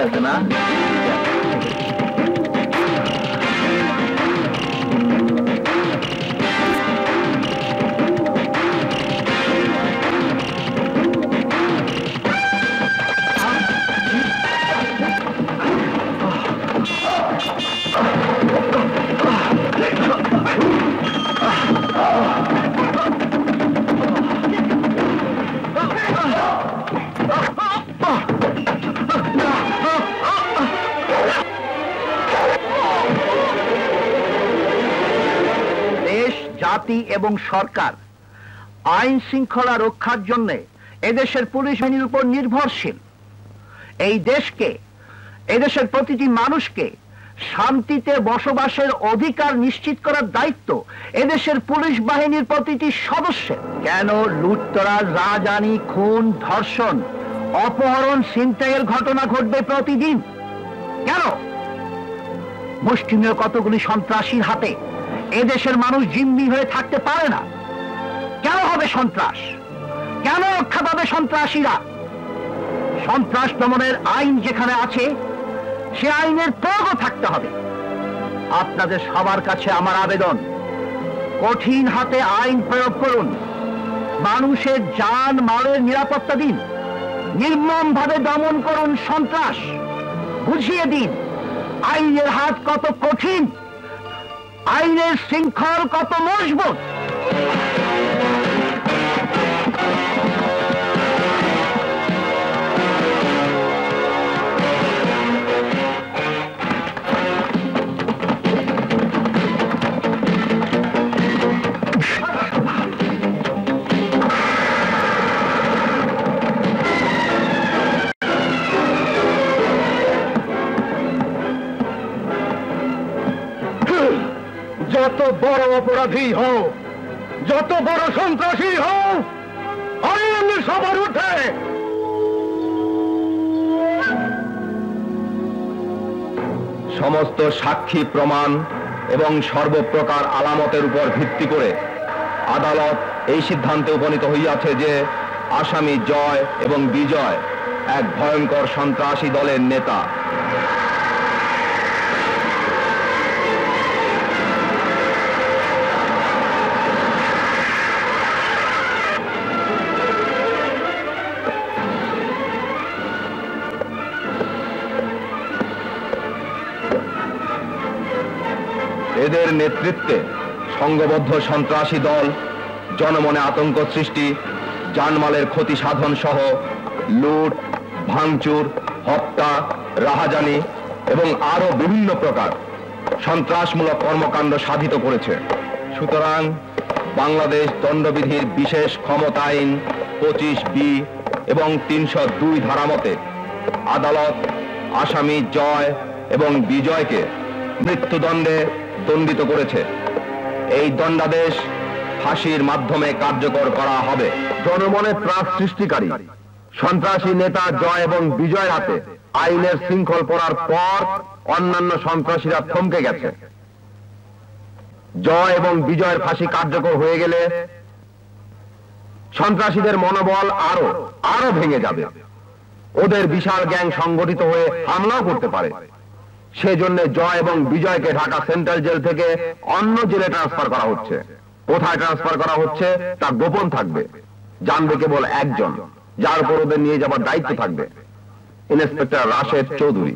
আছে না? জাতি এবং সরকার আইন শৃঙ্খলা রক্ষার জন্য এদেশের পুলিশ বাহিনীর উপর নির্ভরশীল। এই দেশকে, এদেশের প্রতিটি মানুষকে শান্তিতে বসবাসের অধিকার নিশ্চিত করার দায়িত্ব এদেশের পুলিশ বাহিনীর প্রতিটি সদস্যের। কেন লুটতরাজ, রাজধানী, খুন, ধর্ষণ, অপহরণ, ছিনতাইয়ের ঘটনা ঘটবে প্রতিদিন? কেন মুষ্টিমেয় কতগুলি সন্ত্রাসীর হাতে এদেশের মানুষ জিম্মি হয়ে থাকতে পারে না? কেন হবে সন্ত্রাস? কেন রক্ষা পাবে সন্ত্রাসীরা? সন্ত্রাস দমনের আইন যেখানে আছে সে আইনের প্রয়োগও থাকতে হবে। আপনাদের সবার কাছে আমার আবেদন, কঠিন হাতে আইন প্রয়োগ করুন, মানুষের জান মালের নিরাপত্তা দিন, নির্মমভাবে দমন করুন সন্ত্রাস, বুঝিয়ে দিন আইনের হাত কত কঠিন, আইনের শৃঙ্খল কত মজবুত। যত বড় অপরাধী হও, যত বড় সন্ত্রাসী হও, আইন সবার উঠে। সমস্ত সাক্ষী প্রমাণ এবং সর্বপ্রকার আলামতের উপর ভিত্তি করে আদালত এই সিদ্ধান্তে উপনীত হইয়াছে যে আসামি জয় এবং বিজয় এক ভয়ঙ্কর সন্ত্রাসী দলের নেতা। এদের নেতৃত্বে সংঘবদ্ধ সন্ত্রাসী দল জনমনে আতঙ্ক সৃষ্টি, জানমালের ক্ষতি সাধন সহ লুট, ভাঙচুর, হত্যা, রাহাজানি এবং আরো বিভিন্ন প্রকার সন্ত্রাসমূলক কর্মকাণ্ড সাধিত করেছে। সুতরাং বাংলাদেশ দণ্ডবিধির বিশেষ ক্ষমতা আইন 25B এবং 302 ধারা মতে আদালত আসামি জয় এবং বিজয়কে মৃত্যুদণ্ডে দণ্ডিত করেছে। এই দণ্ডাদেশ ফাঁসির মাধ্যমে কার্যকর করা হবে। জনমনে ত্রাস সৃষ্টিকারী সন্ত্রাসী নেতা জয় এবং বিজয়ের হাতে আইনের শৃঙ্খল পড়ার পর অন্যান্য সন্ত্রাসীরা থমকে গেছে। জয় এবং বিজয়ের ফাঁসি কার্যকর হয়ে গেলে সন্ত্রাসীদের মনোবল আরো ভেঙে যাবে। ওদের বিশাল গ্যাং সংগঠিত হয়ে হামলাও করতে পারে। সেজন্য জয় এবং বিজয়কে ঢাকা সেন্ট্রাল জেল থেকে অন্য জেলে ট্রান্সফার করা হচ্ছে। কোথায় ট্রান্সফার করা হচ্ছে তা গোপন থাকবে, জানবে কেবল একজন, যার উপর ওদের নিয়ে যাবার দায়িত্ব থাকবে, ইন্সপেক্টর রাশেদ চৌধুরী।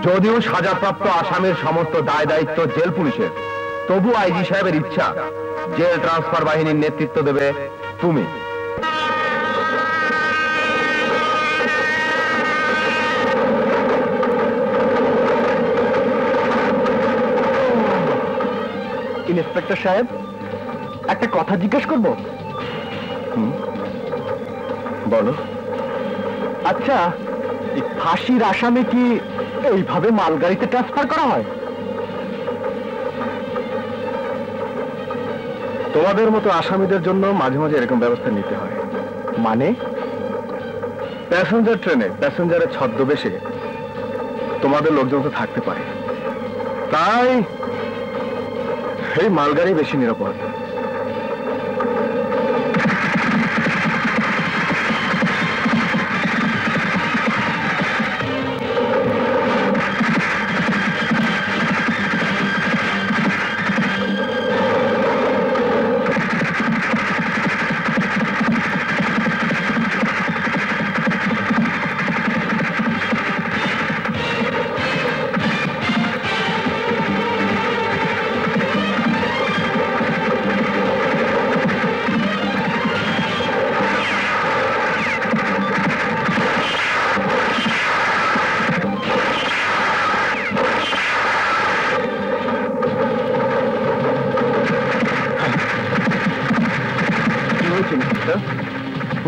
যদিও সাজাপ্রাপ্ত আসামির সমস্ত দায় দায়িত্ব জেল পুলিশের, তবু আইজি সাহেবের ইচ্ছা জেল ট্রান্সফার বাহিনীর নেতৃত্ব দেবে তুমি। ইন্সপেক্টর সাহেব, একটা কথা জিজ্ঞেস করব? বলো। আচ্ছা, ফাঁসির আসামি কি এইভাবে মালগাড়িতে ট্রান্সফার করা হয়? তোমাদের মতো আসামিদের জন্য মাঝে মাঝে এরকম ব্যবস্থা নিতে হয়। মানে? প্যাসেঞ্জার ট্রেনে প্যাসেঞ্জারের ছদ্মবেশে তোমাদের লোকজন তো থাকতে পারে, তাই এই মালগাড়ি বেশি নিরাপদ।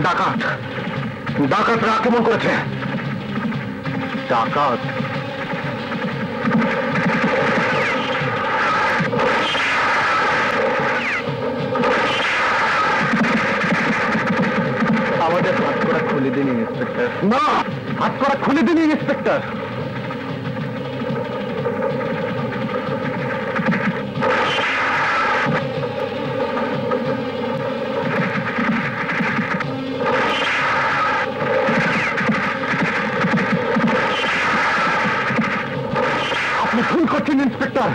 ডাকাত ডাকাতরা আক্রমণ করেছে। ডাকাত? আমাদের হাত করা খুলে দিন ইন্সপেক্টর। না, হাত করা খুলে দিন ইন্সপেক্টর। আপনি ভুল করছেন ইন্সপেক্টর,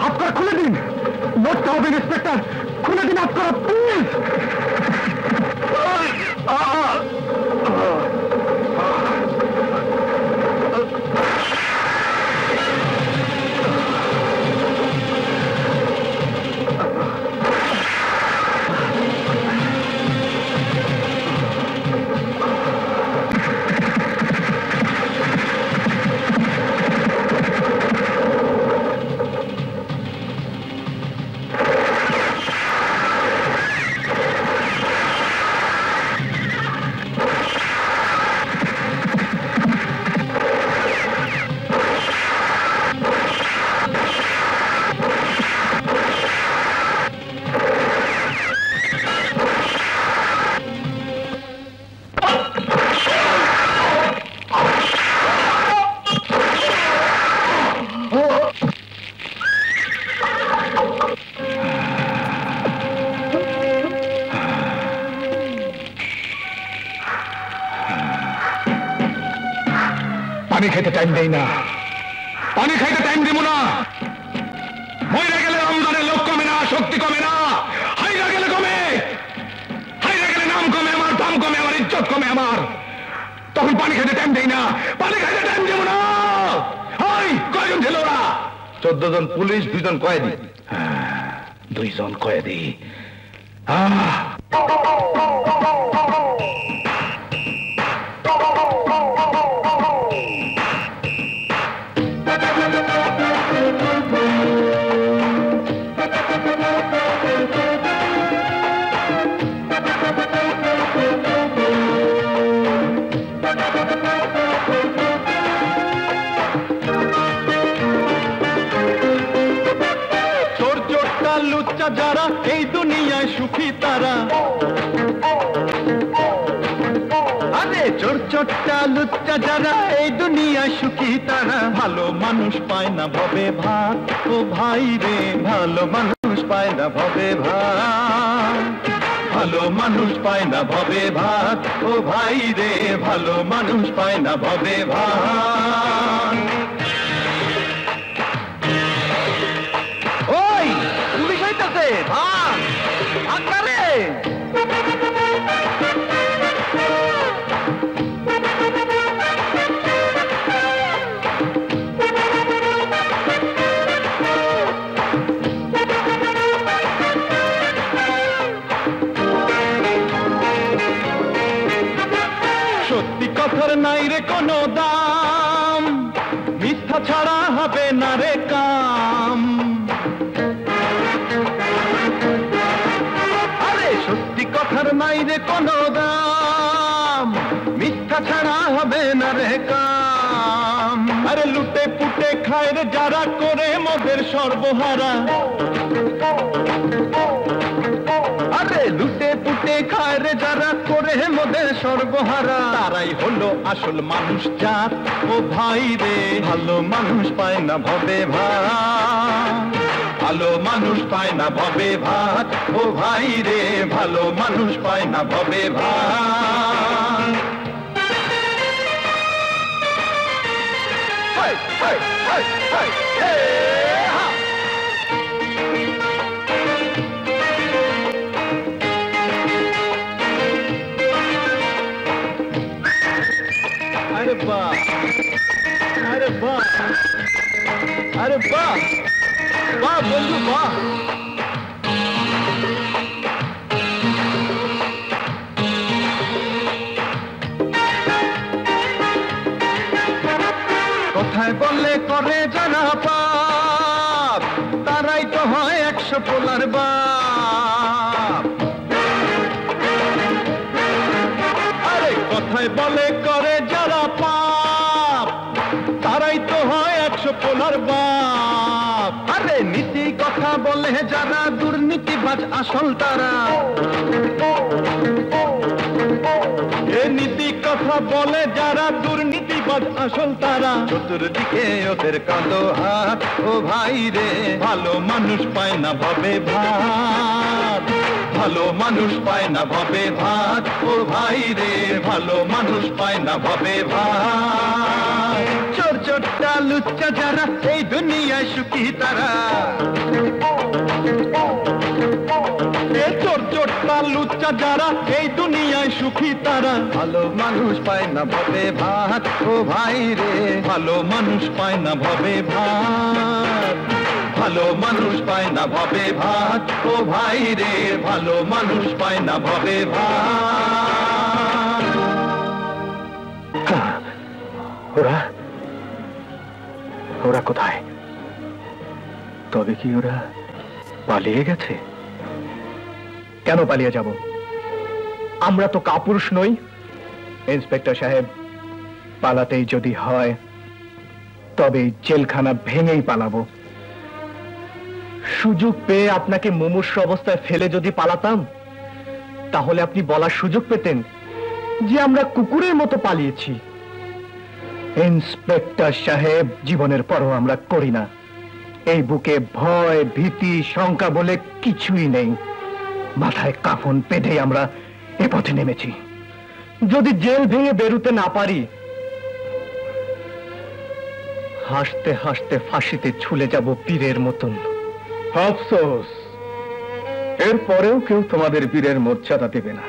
হাত করা খুলে দিন। লড়তে হবে ইন্সপেক্টর, খুলে দিন হাত করা প্লিজ। পানি খাইতে টাইম দেই না, পানি খাইতে টাইম দিব না। মরে গেলে রমজানের লোক কমে না, শক্তি কমে না। হাইরা গেলে কমে, হাইরা গেলে নাম কমে আমার, দাম কমে আমার, ইজ্জত কমে আমার। তখন পানি খাইতে টাইম দেই না, পানি খাইতে টাইম দিব না। হাই, কয়জন ছিল ওরা? 14 জন পুলিশ, 2 জন কয়েদি। 2 জন কয়েদি। লুচ্চা যারা এই দুনিয়ায় সুখী তারা, আরে চোর চোরটা লুচ্চা যারা এই দুনিয়ায় সুখী তারা। ভালো মানুষ পায় না ভবে ভাত, ও ভাই রে ভালো মানুষ পায় না ভবে ভাত। ভালো মানুষ পায় না ভবে ভাত, ও ভাই রে ভালো মানুষ পায় না ভবে ভাত। ওই পুলিশ হইতাছে, ভাগ ভাগ করে। সত্যি কথার নাই রে কোনো দাম, মিথ্যা ছাড়া হবে না রে কাম। আরে সত্যি কথার নাই রে কোনো দাম, মিথ্যা ছাড়া হবে না রে কাম। আরে লুটে পুটে খায় রে যারা, করে মদের সর্বহারা। আরে লুটে পুটে খায় রে যারা, করে মদের সর্বহারা। তারাই হলো আসল মানুষ জাত, ও ভাই রে ভালো মানুষ পায় না ভবে ভাত। ভালো মানুষ পায় না ভবে ভাত, ও ভাই রে ভালো মানুষ পায় না ভবে ভাত। হাই হাই হাই হাই হে হা। अरे वाह, अरे वाह, अरे वाह, वाह बंधु वाह। কথায় বললে করে যারা পাপ, তারাই তো হয় 100 পোলার বাপ। কথা বলে যারা দুর্নীতিবাজ আসল তারা, এ নীতি কথা বলে যারা দুর্নীতিবাজ আসল তারা, চতুর্দিকে ওদের কাঁদো হাত। ও ভাই রে, ভালো মানুষ পায় না ভবে ভাত, ভালো মানুষ পায় না ভবে ভাত। ও ভাই রে, ভালো মানুষ পায় না ভবে ভাত। চোর চোরটা লুচ্চা যারা এই দুনিয়ায় সুখী তারা, চোর চোরটা লুচ্চা যারা এই দুনিয়ায় সুখী তারা, ভালো মানুষ পায় না ভবে ভাত। ও ভাই রে, ভালো মানুষ পায় না ভবে ভাত, ভালো মানুষ পায় না ভবে ভাত। ও ভাই রে, ভালো মানুষ পায় না ভবে ভাত। ওরা ওরা কোথায়? তবে কি ওরা পালিয়ে গেছে? কেন পালিয়ে যাব? আমরা তো কাপুরুষ নই। ইন্সপেক্টর সাহেব, পালাতেই যদি হয় তবে জেলখানা ভেঙেই পালাবো। সুযোগ পেয়ে আপনাকে মুমূর্ষু অবস্থায় ফেলে যদি পালাতাম, তাহলে আপনি বলার সুযোগ পেতেন যে আমরা কুকুরের মতো পালিয়েছি। ইন্সপেক্টর সাহেব, জীবনের পরও আমরা করি না। এই বুকে ভয়, ভীতি, শঙ্কা বলে কিছুই নেই। মাথায় কাফন পেঁধে আমরা এ পথে নেমেছি। যদি জেল ভেঙে বেরুতে না পারি, হাসতে হাসতে ফাঁসিতে ঝুলে যাব পীরের মতন। আফসোস, এরপরেও কেউ তোমাদের পীরের মর্যাদা দেবে না।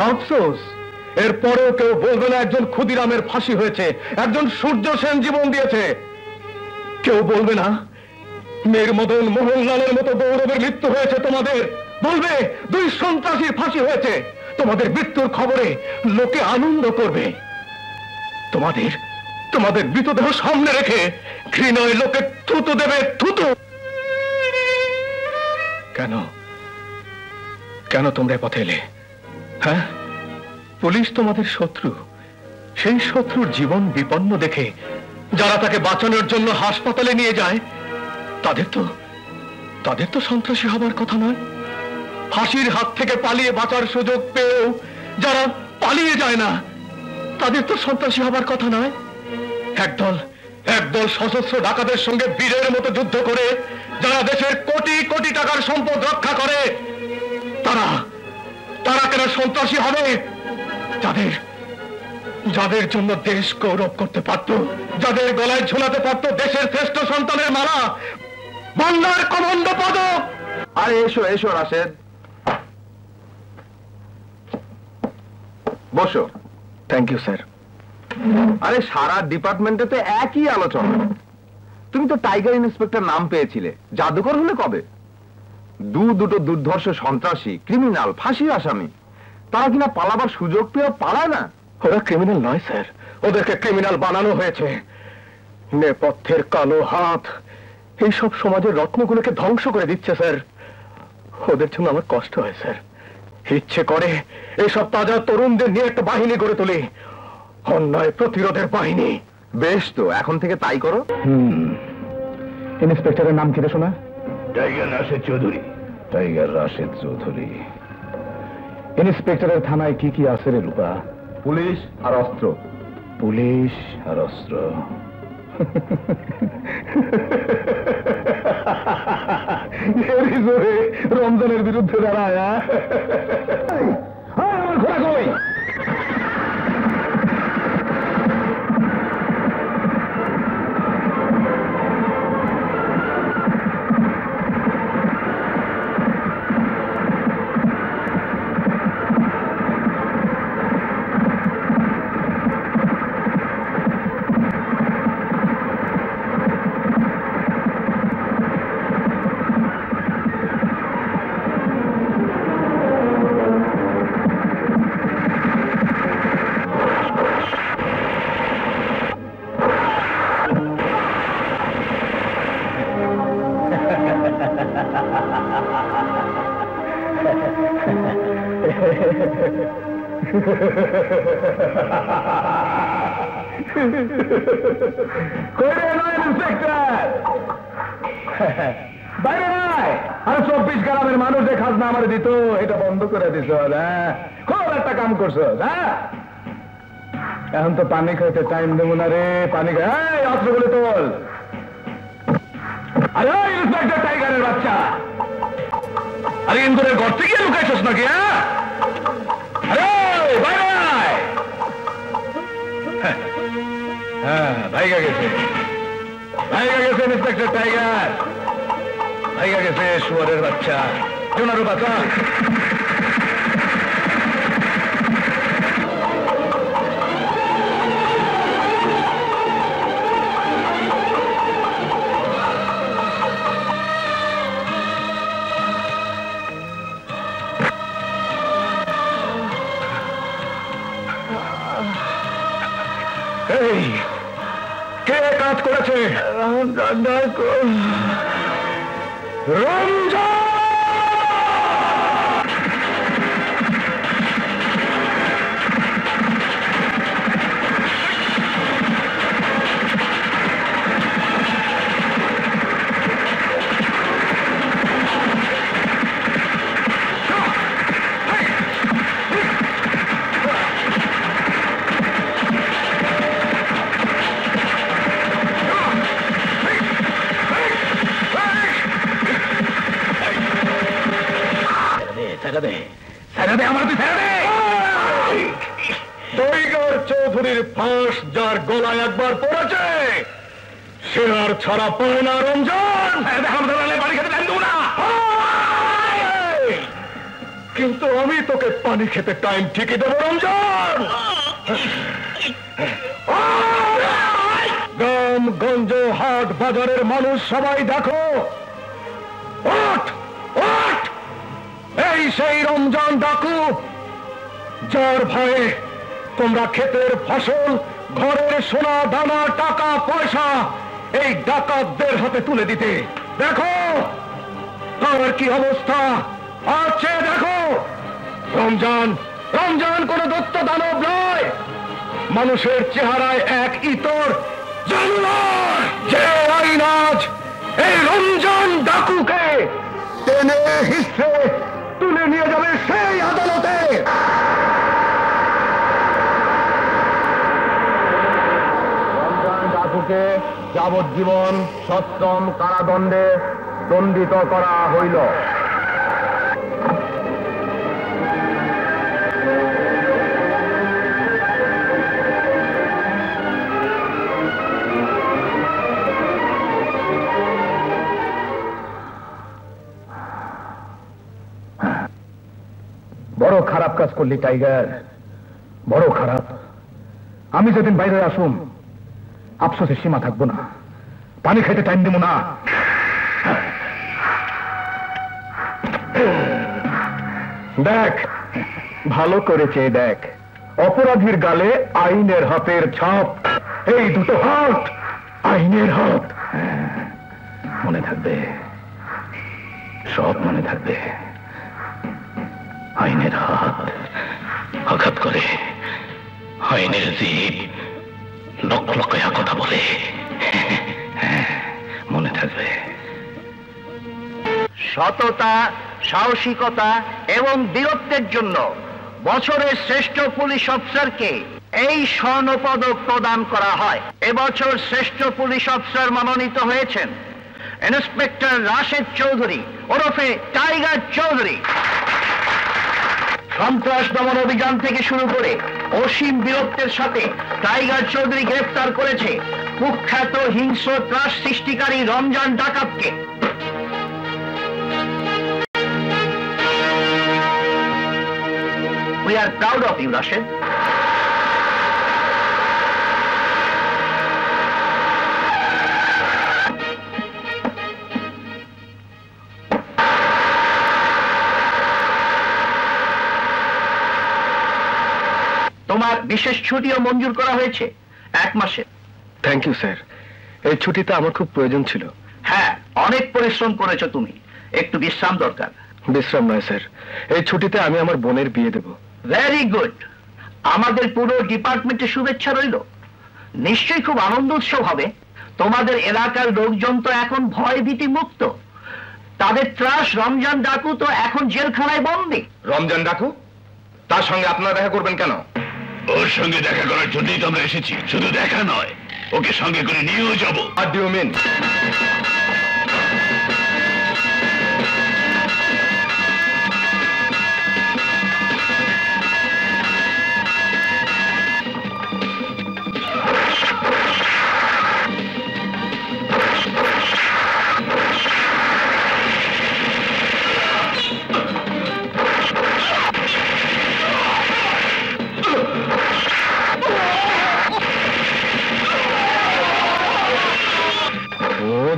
আফসোস, এরপরেও কেউ বলবে না একজন ক্ষুদিরামের ফাঁসি হয়েছে, একজন সূর্য সেন জীবন দিয়েছে। কেউ বলবে না মীর মদন মোহনলালের মতো গৌরবের মৃত্যু হয়েছে তোমাদের। বলবে 2 সন্ত্রাসীর ফাঁসি হয়েছে। তোমাদের মৃত্যুর খবরে লোকে আনন্দ করবে। তোমাদের মৃতদেহ সামনে রেখে ঘৃণায় লোকে থুতু দেবে, থুতু। কেন কেন তোমরা পথে এলে? হ্যাঁ, পুলিশ তোমাদের শত্রু। সেই শত্রুর জীবন বিপন্ন দেখে যারা তাকে বাঁচানোর জন্য হাসপাতালে নিয়ে যায়, তাদের তো সন্ত্রাসী হবার কথা নয়। ফাঁসির হাত থেকে পালিয়ে বাঁচার সুযোগ পেয়েও যারা পালিয়ে যায় না, তাদের তো সন্ত্রাসী হবার কথা নয়। একদল সশস্ত্র ডাকাতের সঙ্গে বীরের মতো যুদ্ধ করে যারা দেশের কোটি কোটি টাকার সম্পদ রক্ষা করে, তারা কেন সন্ত্রাসী হবে? যাদের জন্য দেশ গৌরব করতে পারত, যাদের গলায় ঝোলাতে পারত দেশের শ্রেষ্ঠ সন্তানের মালা, বাংলার কমন্ড পদক। আরে এসো এসো রাশেদ, বসো। Thank you sir. আরে সারা ডিপার্টমেন্টে তো একই আলোচনা। তুমি তো টাইগার ইন্সপেক্টর নাম পেয়েছিলে, জাদুকর হলে কবে? দুটো দুর্ধর্ষ সন্ত্রাসী, ক্রিমিনাল, ফাঁসির আসামি, তারা কিনা পালাবার সুযোগ পেয়ে পালায় না? ওরা ক্রিমিনাল নয় স্যার, ওদেরকে ক্রিমিনাল বানানো হয়েছে। নেপথ্যের কালো হাত এইসব সমাজের রত্নগুলোকে ধ্বংস করে দিচ্ছে স্যার। ওদের জন্য আমার কষ্ট হয় স্যার। ইচ্ছে করে এইসব তাজা তরুণদের নিয়ে একটা বাহিনী গড়ে তুলি, অন্যায় প্রতিরোধের বাহিনী। বেশ তো, এখন থেকে তাই করো। ইন্সপেক্টরের নাম কি রে শোনা? টাইগার রাশেদ চৌধুরী। টাইগার রাশেদ চৌধুরী। ইন্সপেক্টরের থানায় কি কি আছে রে রূপা? পুলিশ আর অস্ত্র। পুলিশ আর অস্ত্র। রমজানের বিরুদ্ধে দাঁড়ায়। আমার ঘোড়া কই? বাইরে নাই, আর 24 গ্রামের মানুষের খাজনা আমার দিত, এটা বন্ধ করে দিছ। হ্যাঁ, খুব একটা কাম করছো। হ্যাঁ, এখন তো পানি খাইতে টাইম দেবো না রে। পানি খাই, অস্ত্রগুলো তোল। আরে ইন্সপেক্টর টাইগারের বাচ্চা, আরে ইন্দুরের ঘর থেকে লুকাইছস নাকি? হ্যাঁ, আরে বাইরে আয়। হ্যাঁ, ভাইগা গেছে, ভাইগা গেছে ইন্সপেক্টর টাইগার, ভাইগা গেছে শুয়ারের বাচ্চা, জোনারও বাচ্চা। এই কে কাজ করেছে? রমজান! টাইগার চৌধুরীর ফাঁস যার গলায় একবার পড়েছে সে আর ছাড়া পায় না। রমজান, পানি খেতে টাইম দেবো না, কিন্তু আমি তোকে পানি খেতে টাইম ঠিকই দেবো। রমজান, গ্রাম গঞ্জ হাট বাজারের মানুষ সবাই দেখো, ওঠ ওঠ, এই সেই রমজান ডাকু যার ভয়ে তোমরা ক্ষেতের ফসল, ঘরের সোনা দানা, টাকা পয়সা এই ডাকাতদের হাতে তুলে দিতে। দেখো তার কি অবস্থা আছে, দেখো। রমজান, রমজান কোন দত্ত দানব নয়, মানুষের চেহারায় এক ইতর জানোয়ার, যে আইন আজ এই রমজান ডাকুকে টেনে হিসে তুলে নিয়ে যাবে সেই আদালতে। রমজান ডাকুকে যাবজ্জীবন সশ্রম কারাদণ্ডে দণ্ডিত করা হইল। বড় খারাপ কাজ করলি টাইগার, বড় খারাপ। আমি যেদিন বাইরে আসুম আফসোসের সীমা থাকবো না, পানি খাইতে টাইম দেবো না। দেখ ভালো করেছে, দেখ অপরাধীর গালে আইনের হাতের ছাপ, এই দুটো হাত আইনের হাত। মনে থাকবে, সব মনে থাকবে। আইনের হাত আঘাত করে, আইনের জিভ লকলকায়া কথা বলে, মনে থাকবে। সততা, সাহসিকতা এবং বীরত্বের জন্য বছরের শ্রেষ্ঠ পুলিশ অফিসারকে এই স্বর্ণপদক প্রদান করা হয়। এবছর শ্রেষ্ঠ পুলিশ অফিসার মনোনীত হয়েছেন ইন্সপেক্টর রাশেদ চৌধুরী ওরফে টাইগার চৌধুরী। সন্ত্রাস দমন অভিযান থেকে শুরু করে অসীম বীরত্বের সাথে টাইগার চৌধুরী গ্রেফতার করেছে কুখ্যাত হিংস্র ত্রাস সৃষ্টিকারী Ramzan ডাকাতকে। We are proud of you, Rashid. তোমার বিশেষ ছুটিও মঞ্জুর করা হয়েছে 1 মাসে। থ্যাংক ইউ স্যার, এই ছুটিটা আমার খুব প্রয়োজন ছিল। হ্যাঁ, অনেক পরিশ্রম করেছো তুমি, একটু বিশ্রাম দরকার। বিশ্রাম নয় স্যার, এই ছুটিতে আমি আমার বোনের বিয়ে দেব। ভেরি গুড, আমাদের পুরো ডিপার্টমেন্টের শুভেচ্ছা রইল। নিশ্চয়ই খুব আনন্দ উৎসব হবে। তোমাদের এলাকার লোকজন তো এখন ভয় ভীতি মুক্ত। আমাদের ত্রাস রমজান ডাকু তো এখন জেলখানায় বন্দী। রমজান ডাকু? তার সঙ্গে আপনারা দেখা করবেন কেন? ওর সঙ্গে দেখা করার জন্যই তো আমরা এসেছি। শুধু দেখা নয়, ওকে সঙ্গে করে নিয়েও যাবো। What do you mean?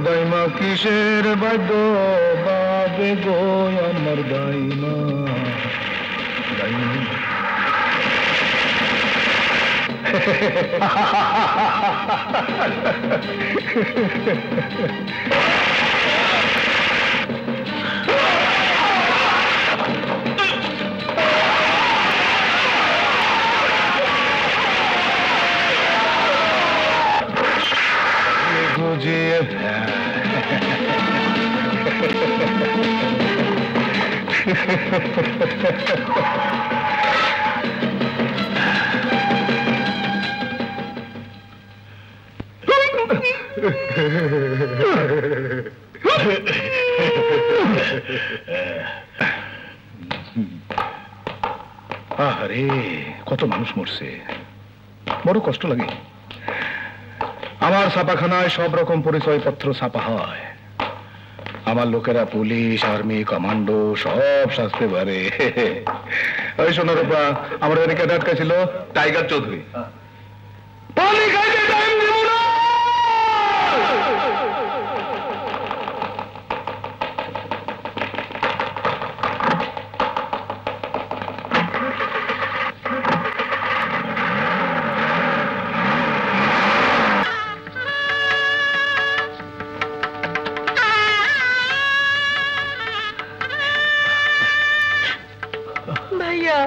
দাইমা কিসের বাদ্য বাবে গো আমার দাইমা বুঝিয়ে আরে কত মানুষ মরছে, বড় কষ্ট লাগে। আমার ছাপাখানায় সব রকম পরিচয়পত্র ছাপা হয়। আমার লোকেরা পুলিশ, আর্মি, কমান্ডো সব শাস্তে পারে। ওই সোনারূপা আমার এদিকে আটকা ছিল টাইগার চৌধুরী। পানি খাইতে টাইম দিব না। ভাইয়া,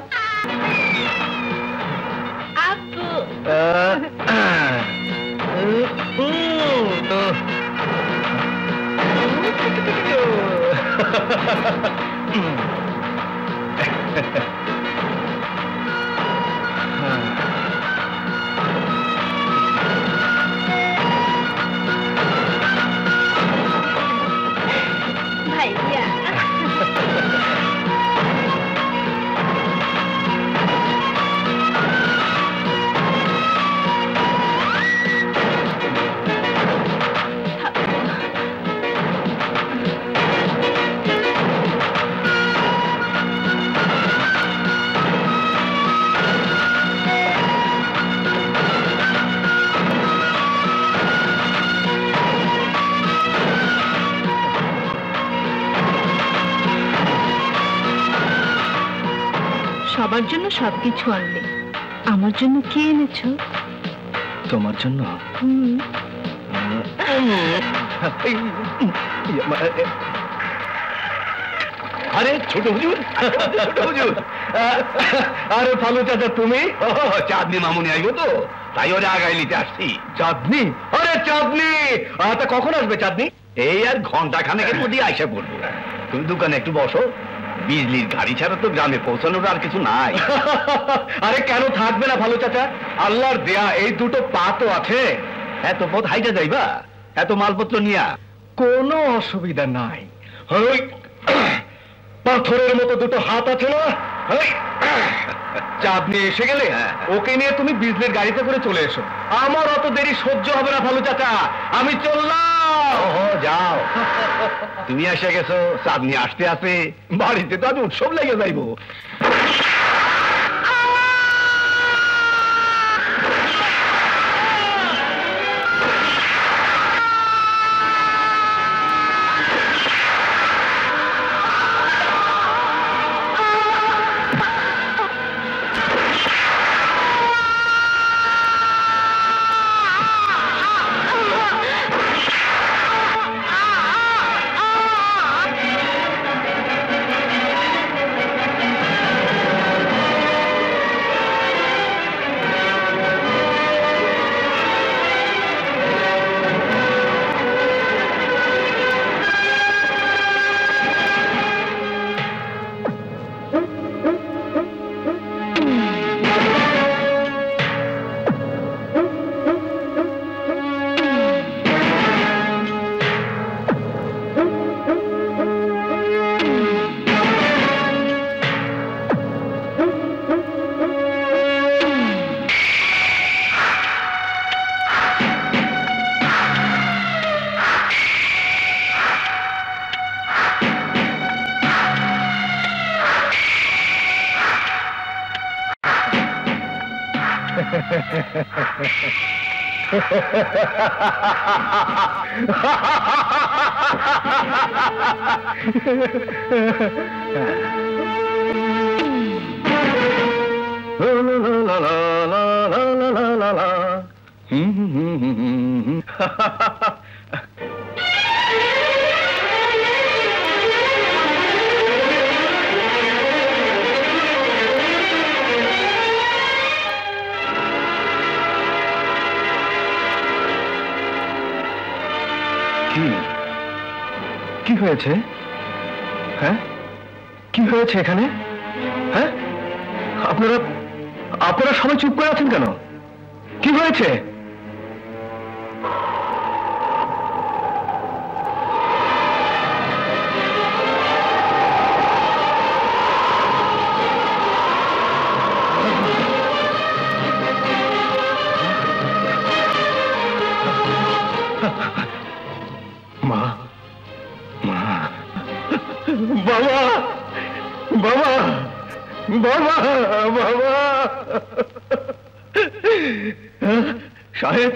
আপু, ভাইয়া। সবার জন্য সবকিছু আনলে, আমার জন্য কি এনেছো? তোমার জন্য আরে ছোট হুজুর, ছোট হুজুর। আরে ভালো চাচা, তুমি? চাঁদনি মামুনি আইব তো, তাই ওরে আগাই নিতে আসছি। চাঁদনি? আরে চাঁদনি, তা কখন আসবে চাঁদনি? এই আর ঘন্টা খানেকের মধ্যে আইসা পড়বো। তুমি দোকানে একটু বসো, বিজলির গাড়ি ছাড়া তো গ্রামে পৌঁছানোর আর কিছু নাই। আরে কেন থাকবে না ভালো চাচা, আল্লাহর দেয়া এই দুটো পা তো আছে। এত পথ হাইটা যাইবা, এত মালপত্র নিয়া? কোনো অসুবিধা নাই। ওই পাথরের মতো দুটো হাত আছে না, চাঁদনি এসে গেলে ওকে নিয়ে তুমি বিজলির গাড়িতে করে চলে এসো। আমার অত দেরি সহ্য হবে না ভালো চাচা, আমি চললাম। ওহো, যাও। তুমি এসে গেছো, চাঁদনি আসতে আসতে বাড়িতে তো আজ উৎসব লেগে যাইবো। কি হয়েছে? হ্যাঁ, কি হয়েছে এখানে? হ্যাঁ, আপনারা সবাই চুপ করে আছেন কেন? কি হয়েছে? মা, বাবা, বাবা, বাবা, বাবা, সাহেব,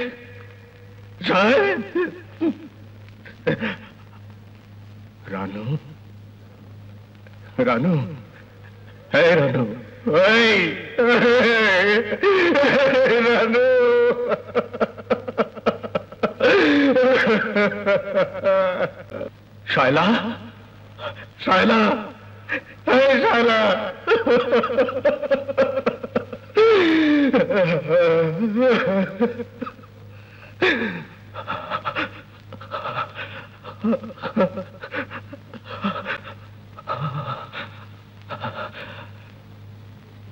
সাহেব, রানু, রানু, এই রানু, এই রানু, শায়লা, শায়লা, এই শায়লা,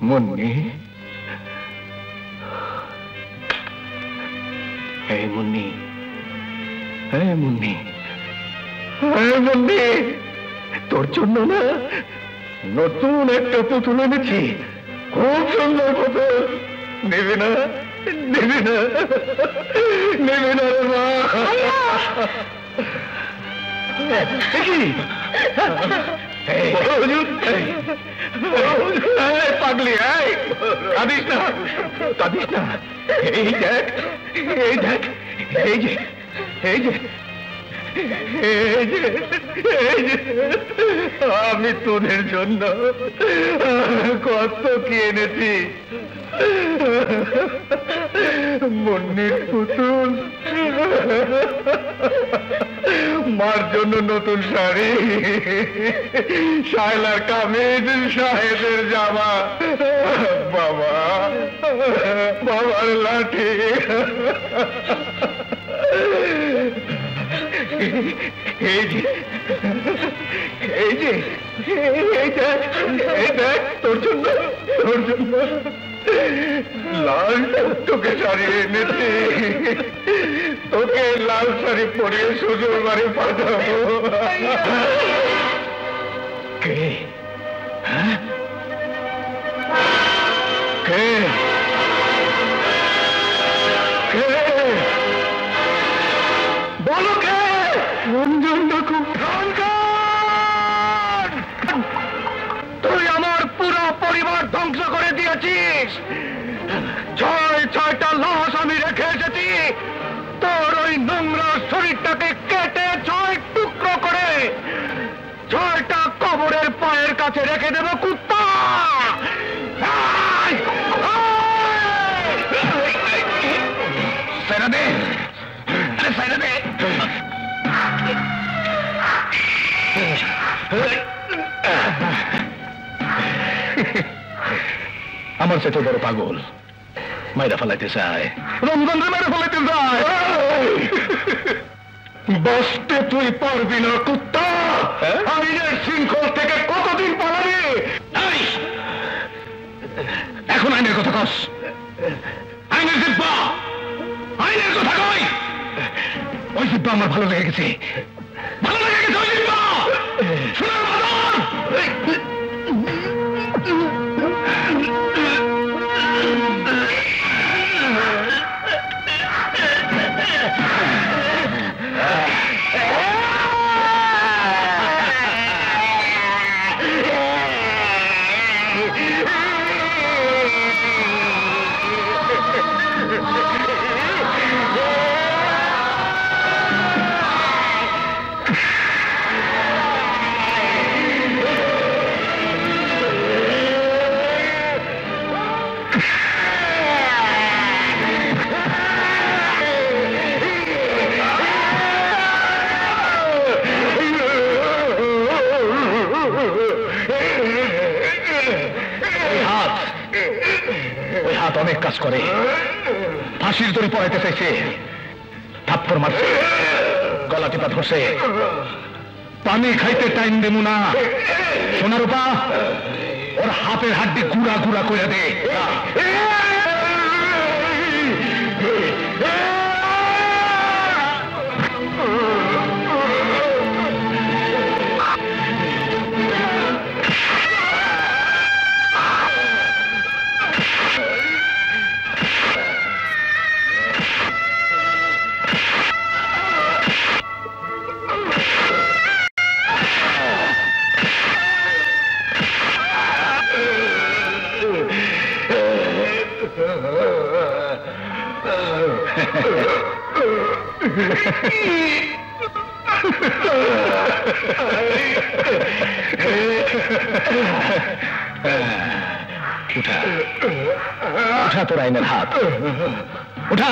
মুন্নি, এই মুন্নি, এই মুন্নি, এই মুন্নি, তোর জন্য না নতুন একটা পুতুল এনেছি, খুব সুন্দর পুতুল, নেবে না, নেবে না, নেবে না রে মা। পাগলি, কাঁদিস না, কাঁদিস না, এই দেখ, এই দেখ, এই যে, এই যে, আমি তোদের জন্য কত কি এনেছি, মুন্নির পুতুল, মার জন্য নতুন শাড়ি, শায়লার কামিজ, সাহেবের জামা, বাবা, বাবার লাঠি, এই যে, এই যে, এই দেখ, এই দেখ, তোর জন্য, তোর জন্য লাল তোকে শাড়ি এনেছি, তোকে লাল শাড়ি পরিয়ে শ্বশুর বাড়ি পাঠাবো। কে? হ্যাঁ, কে? কে? বলো কে? রঞ্জন ডাকু। তুই আমার পুরো পরিবার ধ্বংস করে দিয়েছিস, 6টা লাশ আমি রেখে এসেছি, তোর ওই নোংরা শরীরটাকে কেটে 6 টুকরো করে 6টা কবরের পায়ের কাছে রেখে দেব, কুত্তা। ছেড়ে দে, ছেড়ে দে। আমার সাথে বড় পাগল, মাইরা ফেলাইতে চায়, রমজানরে মেরে ফেলাইতে চায়। বসতে তুই পারবি না, কুত্তা। আইনের শৃঙ্খল থেকে কতদিন পালাবি? এখন আইনের কথা কস, আইনের জিব্বা, আইনের কথা কই। ওই জিব্বা আমার ভালো লেগে গেছে, ভালো লেগে গেছে ওই জিব্বা। শোনার বাদন, হাত অনেক কাজ করে। ফাঁসির দড়ি পড়াইতে চাইছে, থাপ্পড় মারছে, গলা টিপা ধরছে। পানি খাইতে টাইম দেবো না। সোনারূপা, ওর হাতের হাড্ডি গুড়া গুড়া করে দে। উঠা তোর আইনের হাত, উঠা।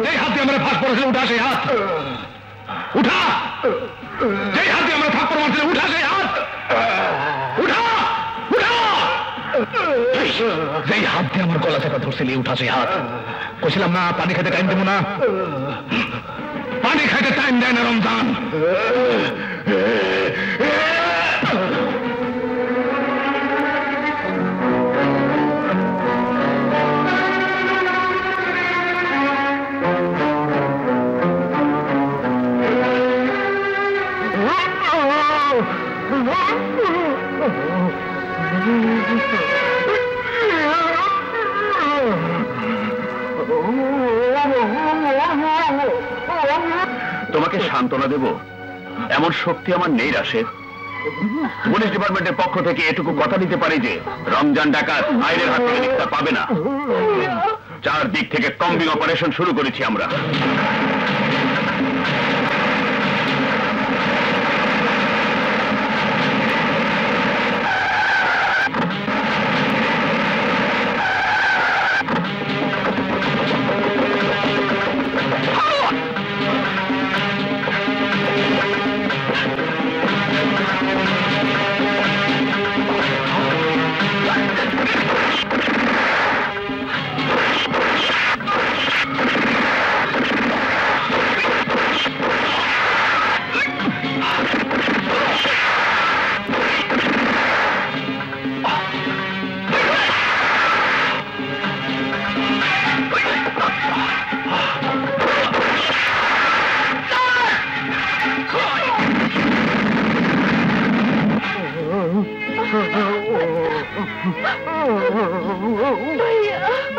যেই হাত দিয়ে আমরা ফাঁস পড়েছিল, উঠা সেই হাত। উঠা। যেই হাত দিয়ে আমরা থাপ্পড় মারছিল, উঠা সেই হাত। উঠা, উঠা। যেই হাত দিয়ে আমার গলা চেপা ধরছিলি, উঠা সেই হাত। কইছিলাম না পানি খাইতে টাইম দেবো না। পানি খাইতে টাইম দেয় না রমজান। তোমাকে সান্ত্বনা দেব এমন শক্তি আমার নেই রাশেদ। পুলিশ ডিপার্টমেন্টের পক্ষ থেকে এটুকু কথা দিতে পারি যে রমজান ডাকাত আইনের হাত থেকে নিস্তার পাবে না। চারদিক থেকে কম্বিং অপারেশন শুরু করেছি আমরা।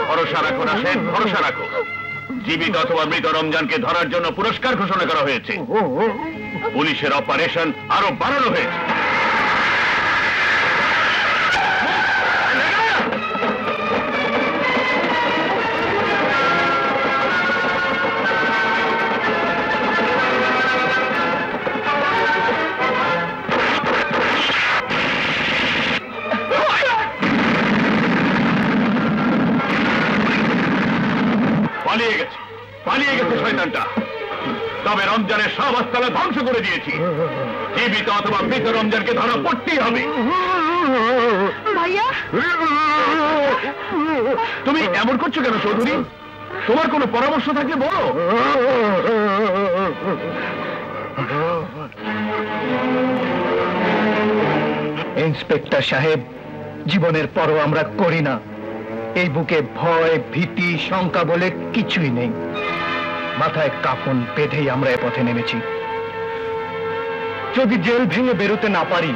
ভরসা রাখো রাশেদ, ভরসা রাখো। জীবিত অথবা মৃত রমজানকে ধরার জন্য পুরস্কার ঘোষণা করা হয়েছে। পুলিশের অপারেশন আরো বাড়ানো হয়েছে। পালিয়ে গেছে শয়তানটা। তবে রমজানের সব আস্তানা ধ্বংস করে দিয়েছি। জীবিত অথবা মৃত রমজানকে ধরা পড়তেই হবে। ভাইয়া, তুমি এমন করছো কেন চৌধুরী? তোমার কোনো পরামর্শ থাকলে বলো। ইন্সপেক্টর সাহেব, জীবনের পরও আমরা করি না। এই বুকে ভয়, ভীতি, শঙ্কা বলে কিছুই নেই। মাথায় কাফন বেঁধেই আমরা এ পথে নেমেছি। যদি জেল ভেঙে বেরোতে না পারি,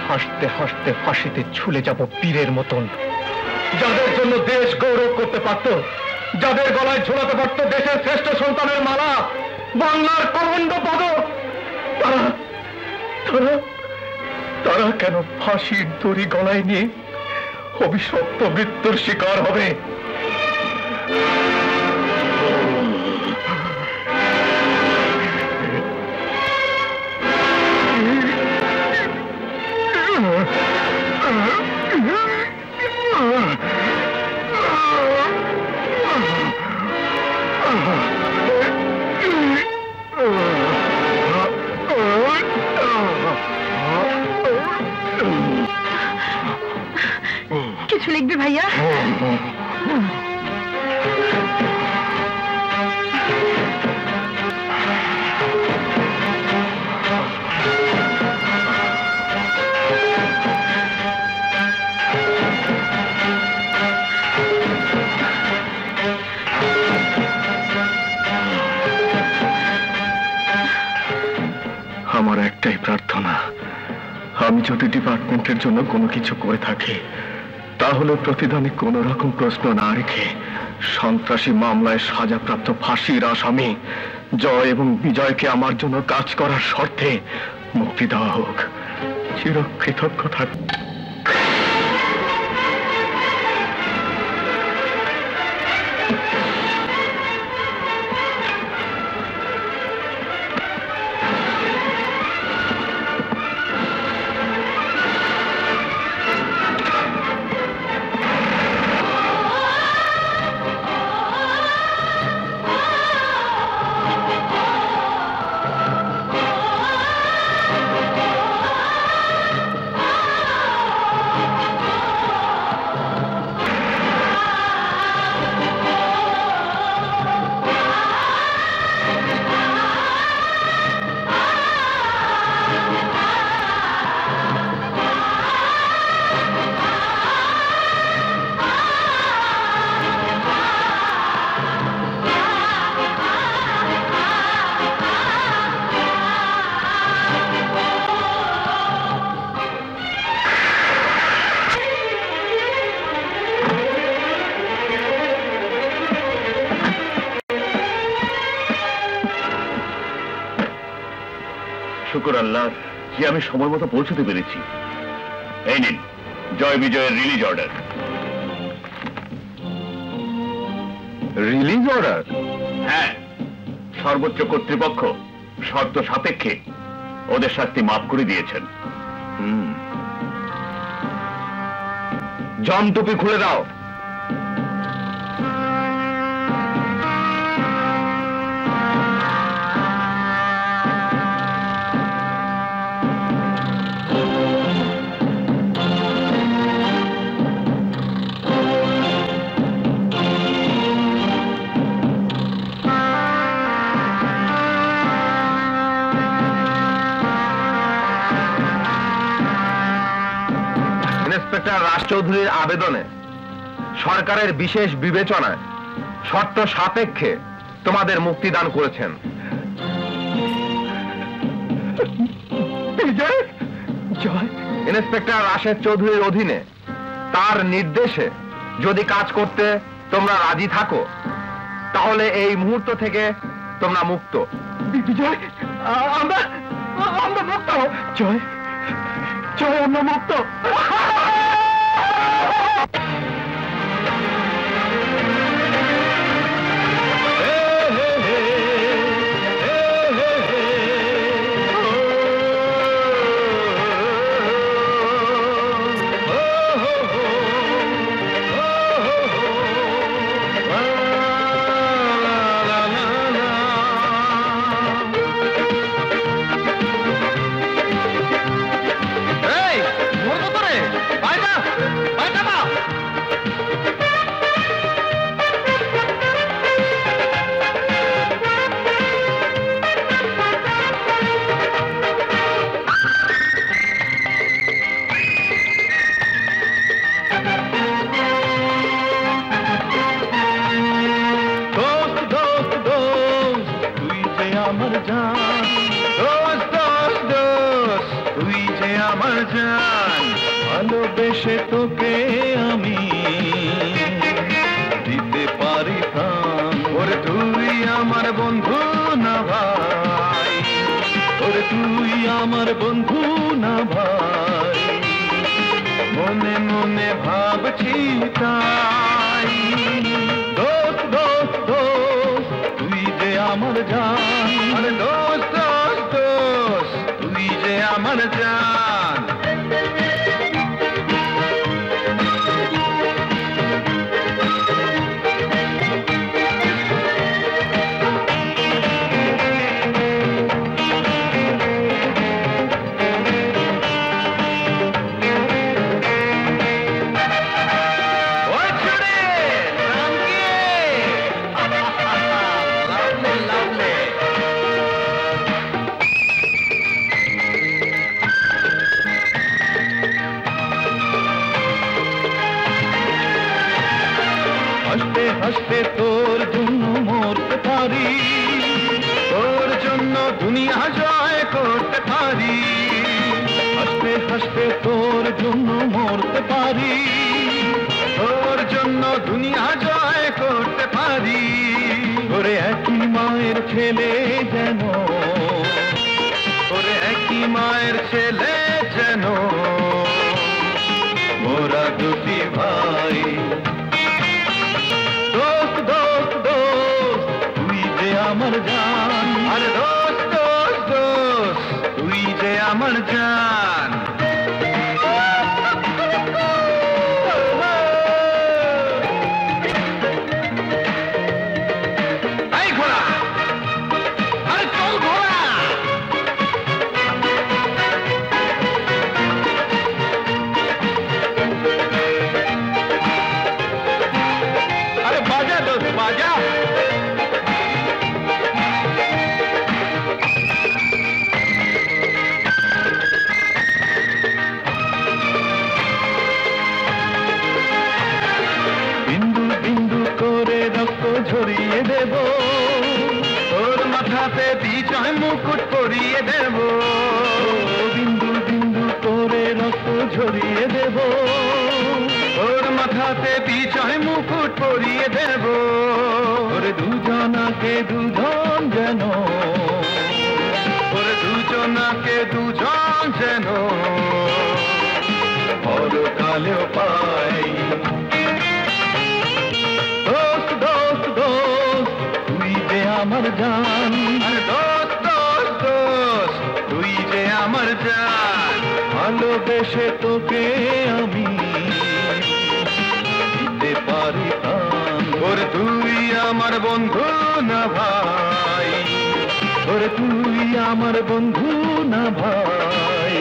হাসতে হাসতে ফাঁসিতে ঝুলে যাব বীরের মতন। যাদের জন্য দেশ গৌরব করতে পারত, যাদের গলায় ঝোলাতে পারত দেশের শ্রেষ্ঠ সন্তানের মালা, বাংলার কমণ্ড পদক, তারা কেন ফাঁসির দড়ি গলায় নিয়ে অভিশপ্ত মৃত্যুর শিকার হবে? কিছু লিখবি ভাইয়া? আমার একটাই প্রার্থনা, আমি যদি ডিপার্টমেন্টের জন্য কোনো কিছু করে থাকি তাহলে প্রতিদানে কোনো রকম প্রশ্ন না রেখে সন্ত্রাসী মামলায় সাজাপ্রাপ্ত ফাঁসির আসামি জয় এবং বিজয়কে আমার জন্য কাজ করার শর্তে মুক্তি দেওয়া হোক। চিরকৃতজ্ঞ থাক। শুকর আল্লাহ যে আমি সময় মতো পৌঁছতে পেরেছি। এই নিন জয় বিজয়ের রিলিজ অর্ডার। Release order? হ্যাঁ, সর্বোচ্চ কর্তৃপক্ষ শর্ত সাপেক্ষে ওদের শাস্তি মাফ করে দিয়েছেন। জম টুপি খুলে দাও। ইন্সপেক্টর রাজ চৌধুরীর আবেদনে সরকারের বিশেষ বিবেচনায় শর্ত সাপেক্ষে তোমাদের মুক্তিদান করেছেন। ইন্সপেক্টর রাশেদ চৌধুরীর অধীনে তার নির্দেশে যদি কাজ করতে তোমরা রাজি থাকো তাহলে এই মুহূর্ত থেকে তোমরা মুক্ত। বিজয়, আমরা মুক্ত। জয় জয়, আমরা মুক্ত। ভালোবেসে তোকে আমি দিতে পারি প্রাণ। ওরে তুই আমার বন্ধু না ভাই, ওরে তুই আমার বন্ধু না ভাই, মনে মনে ভাবছি তাই। দোস্ত দোস্ত দোস্ত তুই যে আমার জান, আরে দোস্ত দোস্ত দোস্ত তুই যে আমার জান। হাসতে তোর জন্য মরতে পারি, তোর জন্য দুনিয়া জয় করতে পারি। হাসতে হাসতে তোর জন্য মরতে পারি, তোর জন্য দুনিয়া জয় করতে পারি। ওরে একই মায়ের ছেলে যেন, ওরে একই মায়ের ছেলে যেন, মোরা দুটি ভাই। দোস্ত দোস্ত দোস্ত তুই যে আমার জান, আরে দোস্ত দোস্ত দোস্ত তুই যে আমার জান। এই ঘোড়া, আরে চল ঘোড়া। আরে বাজা দোস্ত বাজা। বিন্দু বিন্দু করে রক্ত ঝরিয়ে দেব, তোর মাথাতে বিজয় মুকুট পরিয়ে দেব। বিন্দু বিন্দু করে রক্ত ঝরিয়ে দেব, তোর মাথাতে বিজয় মুকুট পরিয়ে দেব। ওরে দুজনাকে দুজন যেন, ওরে দুজনাকে দুজন যেন পরকালেও পাই। দোস্ত দোস্ত দোস্ত তুই যে আমার জান, আরে দোস্ত দোস্ত দোস্ত তুই যে আমার জান। ভালোবেসে তোকে আমি দিতে পারি প্রাণ। ওরে তুই আমার বন্ধু না ভাই, ওরে তুই আমার বন্ধু না ভাই।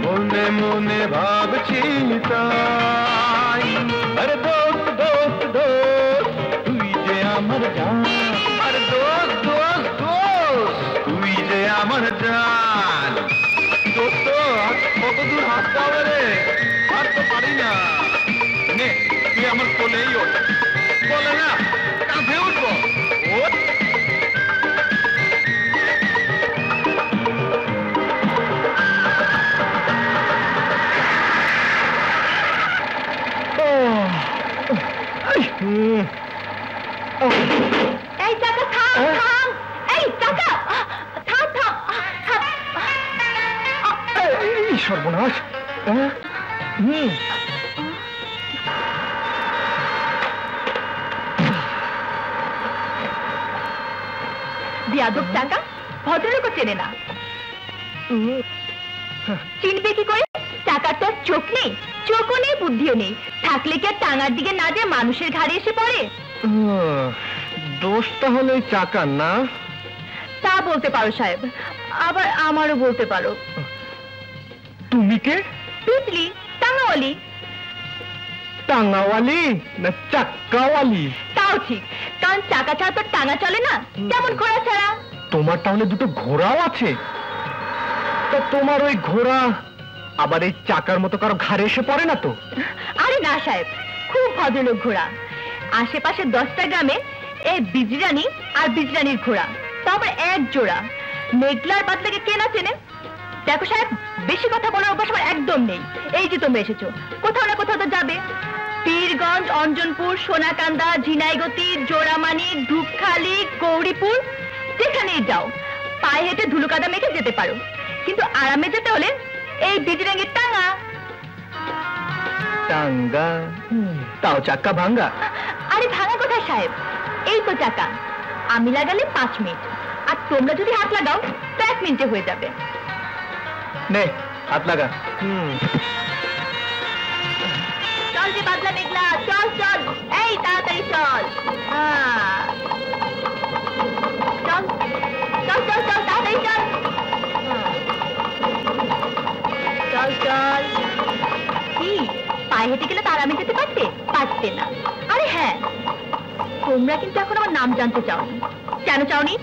মনে মনে ভাবছি তাই। আরে দোস্ত দোস্ত দোস্ত তুই যে আমার জান, আরে দোস্ত দোস্ত দোস্ত তুই যে আমার জান। দোস্ত কত দূর হাঁটতে হবে রে, আর তো পারি না। নে তুই আমার কোলেই ওঠ, বলে না কাঁধে উঠবো। ওঠ। এই চাকা থাম থাম, এই চাকা থাম থাম থাম। এই সর্বনাশ। বিয়াদব চাকা ভদ্রলোকও চেনে না। চিনবে কি করে? চাকার তো চোখ নেই, চোখও নেই, বুদ্ধিও নেই। থাকলে কি আর টাঙার দিকে না যে মানুষের ঘাড়ে এসে পড়ে? দোষ তাহলে চাকার না? তা বলতে পারো সাহেব, আবার আমারও বলতে পারো। তুমি কে? তিতলি, টাঙাওয়ালি। টাঙ্গাওয়ালি না চাক্কাওয়ালি? তাও ঠিক, কারণ চাকা ছাড়া তো টাঙা চলে না, যেমন ঘোড়া ছাড়া। তোমার তাহলে দুটো ঘোড়াও আছে? তা তোমার ওই ঘোড়া আবার এই চাকার মতো কারো ঘাড়ে এসে পড়ে না তো? আরে না সাহেব, খুব ভদ্রলোক ঘোড়া। আশেপাশে 10টা গ্রামে এই বিজরানি আর বিজরানির ঘোড়া, তারপর এক জোড়া। মেঘলার বাদলাকে কে না চেনে? দেখো সাহেব, বেশি কথা বলার অভ্যাস আমার একদম নেই। এই যে তোমরা এসেছো, কোথাও না কোথাও তো যাবে। পীরগঞ্জ, অঞ্জনপুর, সোনাকান্দা, ঝিনাইগতি, জোড়ামানি, ধূপখালি, গৌরীপুর, যেখানেই যাও পায়ে হেঁটে ধুলোকাদা মেখে যেতে পারো। কিন্তু আরামে যেতে হলে এই বিজরাঙ্গের টাঙা। টাঙ্গা? তাও চাক্কা ভাঙ্গা? আরে ভাঙা কোথায় সাহেব, এই তো চাকা। আমি লাগালে 5 মিনিট, আর তোমরা যদি হাত লাগাও তো 1 মিনিটে হয়ে যাবে। নে হাত লাগা। চল যে বাদলা মেঘলা, চল চল, এই তাড়াতাড়ি চল। চল চল চল চল, তাড়াতাড়ি চল। চল চল। কি পায়ে হেঁটে গেলে তার আমি যেতে পারতে? পারতে না। আরে হ্যাঁ, তোমরা কিন্তু এখন আমার নাম জানতে চাওনি। কেন চাওনি?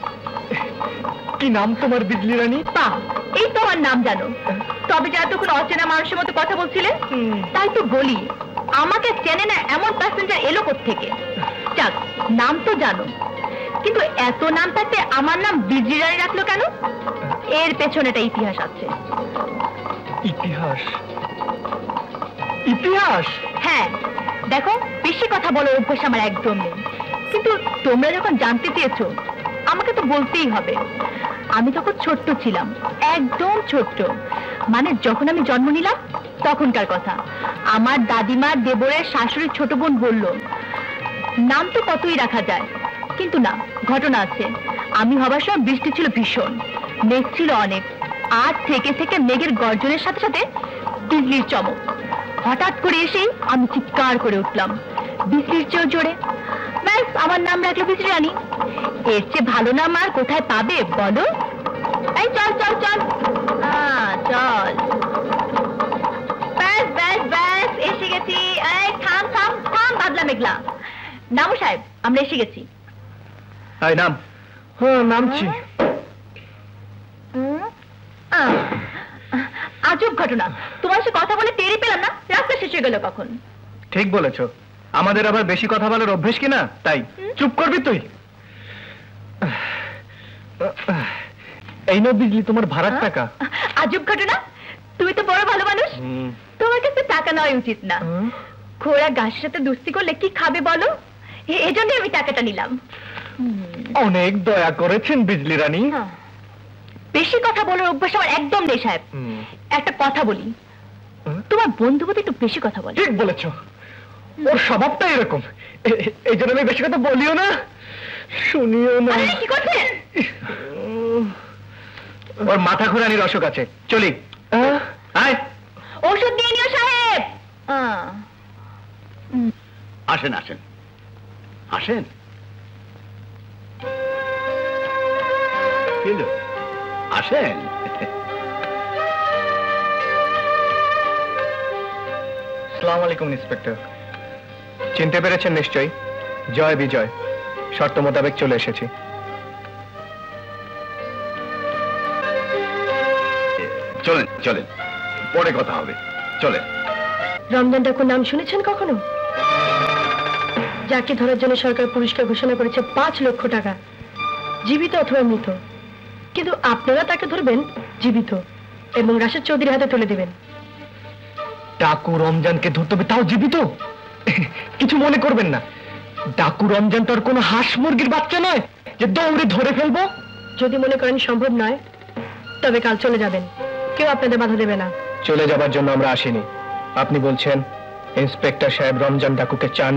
কি নাম তোমার বিজলি রানী? পা, এই তো আমার নাম জানো। তবে যা তখন অচেনা মানুষের মতো কথা বলছিলে, তাই তো বলি আমাকে চেনে না এমন প্যাসেঞ্জার এলো কোত্থেকে। যাক, নাম তো জানো, কিন্তু এত নাম থাকতে আমার নাম বিজলি রানী রাখলো কেন? এর পেছনে একটা ইতিহাস আছে। ইতিহাস? ইতিহাস? হ্যাঁ, দেখো, বেশি কথা বলার অভ্যাস আমার একদম নেই, কিন্তু তোমরা যখন জানতে চেয়েছো আমাকে তো বলতেই হবে। আমি তখন ছোট্ট ছিলাম, একদম ছোট্ট, মানে যখন আমি জন্ম নিলাম তখনকার কথা। আমার দাদিমার দেবরের শাশুড়ির ছোট বোন বলল, নাম তো কতই রাখা যায়, কিন্তু না, ঘটনা আছে। আমি হবার সময় বৃষ্টি ছিল ভীষণ, মেঘ ছিল অনেক, আর থেকে থেকে মেঘের গর্জনের সাথে সাথে বিজলির চমক। হঠাৎ করে এসেই আমি চিৎকার করে উঠলাম, বিজলির চেয়েও জোরে। ব্যাস, আমার নাম রাখলো বিজলি রানী। এর চেয়ে ভালো নাম আর কোথায় পাবে বলো? এই চল চল চল, চল। ব্যাস ব্যাস ব্যাস, এসে গেছি। এই থাম থাম থাম, বাদলা মেঘলা। নামো সাহেব, আমরা এসে গেছি। নাম। হ্যাঁ, নামছি। আজব ঘটনা, তোমার সাথে কথা বলে টেরই পেলাম না রাস্তা শেষ হয়ে গেল কখন। ঠিক বলেছ, আমাদের আবার বেশি কথা বলার অভ্যেস কিনা, তাই। চুপ করবি তুই? এই না বিজলি, তোমার ভাড়ার টাকা। আজব ঘটনা, তুই তো বড় ভালো মানুষ, তোমার কাছে টাকা নেওয়া উচিত না। ঘোড়া ঘাসের সাথে দুস্তি করলে কি খাবে বলো, এজন্য আমি টাকাটা নিলাম। অনেক দয়া করেছেন বিজলি রানী। বেশি কথা বলার অভ্যাস আমার একদম নেই সাহেব। একটা কথা বলি, তোমার বন্ধু বোধ একটু বেশি কথা বলে। ঠিক বলেছ, ওর স্বভাবটা এরকম, এই জন্য আমি বেশি কথা বলিও না, শুনিও না। কি করছেন? ওর মাথা ঘোরানির অসুখ আছে, চলি। ওষুধ দিয়ে নিও সাহেব। আসেন আসেন আসেন। আসেন। আসসালামু আলাইকুম ইন্সপেক্টর। চিনতে পেরেছেন নিশ্চয়ই? জয় বিজয়, শর্ত মোতাবেক চলে এসেছি। চলেন চলেন, পরে কথা হবে, চলেন। রমজান ঠাকুর নাম শুনেছেন কখনো? যাকে ধরার জন্য সরকার পুরস্কার ঘোষণা করেছে 5 লক্ষ টাকা, জীবিত অথবা মৃত। কিন্তু আপনারা তাকে ধরবেন জীবিত এবং রাশেদ চৌধুরীর হাতে তুলে দিবেন। ডাকু রমজানকে ধরতে হবে, তাও জীবিত? কিছু মনে করবেন না, ডাকু রমজান তো আর কোনো হাঁস মুরগির বাচ্চা নয় যে দৌড়ে ধরে ফেলবো। যদি মনে করেন সম্ভব নয়, তবে কাল চলে যাবেন, কেউ আপনাদের বাধা দেবে না। চলে যাবার জন্য আমরা আসিনি। আপনি বলছেন ইন্সপেক্টর সাহেব রমজান ডাকুকে চান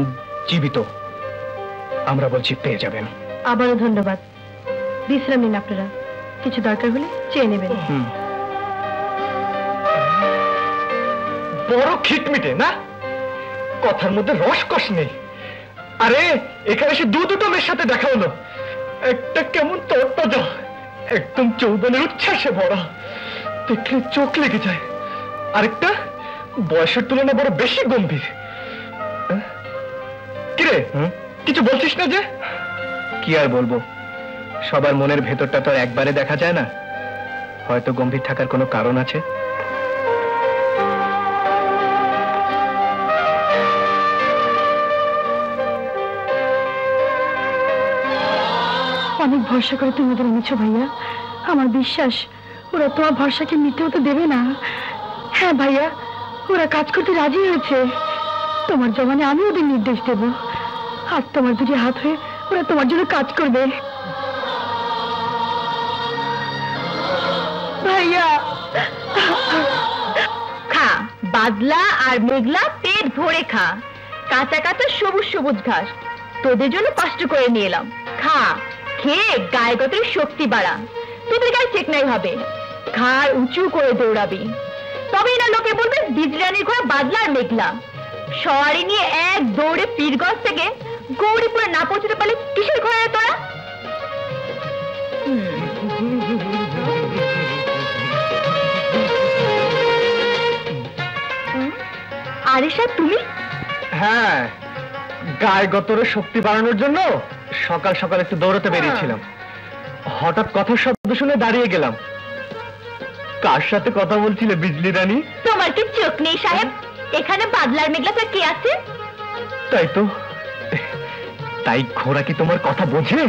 জীবিত, আমরা বলছি পেয়ে যাবেন। আবারও ধন্যবাদ। বিশ্রাম নিন আপনারা, কিছু দরকার হলে চেয়ে নেবেন। বড় খিটমিটে না, কথার মধ্যে রসকস নেই। আরে এখানে এসে দুটো মেয়ের সাথে দেখা হলো, একটা কেমন তরতাজা, একদম যৌবনের উচ্ছ্বাসে ভরা, দেখলে চোখ লেগে যায়। আরেকটা বয়সের তুলনায় বড় বেশি গম্ভীর। কিরে, কিছু বলছিস না যে? কি আর বলবো, সবার মনের ভেতরটা তো একবারে দেখা যায় না, হয়তো গম্ভীর থাকার কোনো কারণ আছে। অনেক ভরসা করে তুমি ওদের এনেছো ভাইয়া, আমার বিশ্বাস ওরা তোমার ভরসাকে মিটে হতে দেবে না। হ্যাঁ ভাইয়া, ওরা কাজ করতে রাজি হয়েছে, তোমার জমানে আমি ওদের নির্দেশ দেব, আর তোমার দুটি হাত হয়ে ওরা তোমার জন্য কাজ করবে। ভাইয়া খা, বাদলা আর মেঘলা পেট ভরে খা, কাঁচা কাঁচা সবুজ সবুজ ঘাস তোদের জন্য কষ্ট করে নিয়ে এলাম। খা, খেয়ে গায়ে গতরে শক্তি বাড়া, তোদের গায়ে চেকনাই হবে, ঘাড় উঁচু করে দৌড়াবি, তবেই না লোকে বলবে বিজলি রানীর ঘোড়া বাদলা আর মেঘলা। সওয়ারি নিয়ে এক দৌড়ে পীরগঞ্জ থেকে গৌরীপুরে না পৌঁছতে পারলে কিসের ঘোড়া তোরা? আরে সাহেব তুমি? হ্যাঁ, গায়ে গতরে শক্তি বাড়ানোর জন্য সকাল সকাল একটু দৌড়াতে বেরিয়েছিলাম, হঠাৎ কথার শব্দ শুনে দাঁড়িয়ে গেলাম। কার সাথে কথা বলছিলে বিজলি রানী? তোমার কি চোখ নেই সাহেব? এখানে বাদলার মেঘলা তো কে আছে? তাই তো, তাই ঘোড়া কি তোমার কথা বোঝে?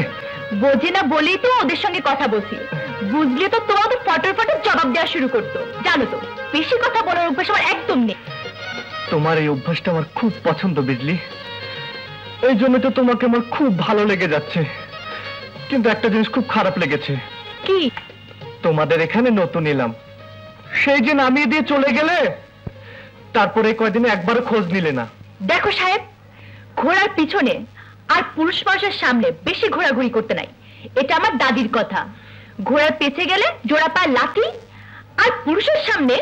বোঝে না বলেই তো ওদের সঙ্গে কথা বলছি। বুঝলে তো তোমাকে ফটর ফটর জবাব দেওয়া শুরু করতো। জানো তো, বেশি কথা বলার অভ্যাস আমার একদম নেই। তোমার এই অভ্যাসটা আমার খুব পছন্দ বিজলি, এই জন্য তো তোমাকে আমার খুব ভালো লেগে যাচ্ছে। কিন্তু একটা জিনিস খুব খারাপ লেগেছে। কি? তোমাদের এখানে নতুন এলাম, সেই যে নামিয়ে দিয়ে চলে গেলে, তারপরে কয়দিনে একবারও খোঁজ নিলে না। দেখো সাহেব, ঘোড়ার পিছনে আর পুরুষ মানুষের সামনে বেশি ঘোরাঘুরি করতে নাই। এটা আমার দাদির কথা। ঘোড়ার পেছে গেলে জোড়া পায় লাথি, আর পুরুষের সামনে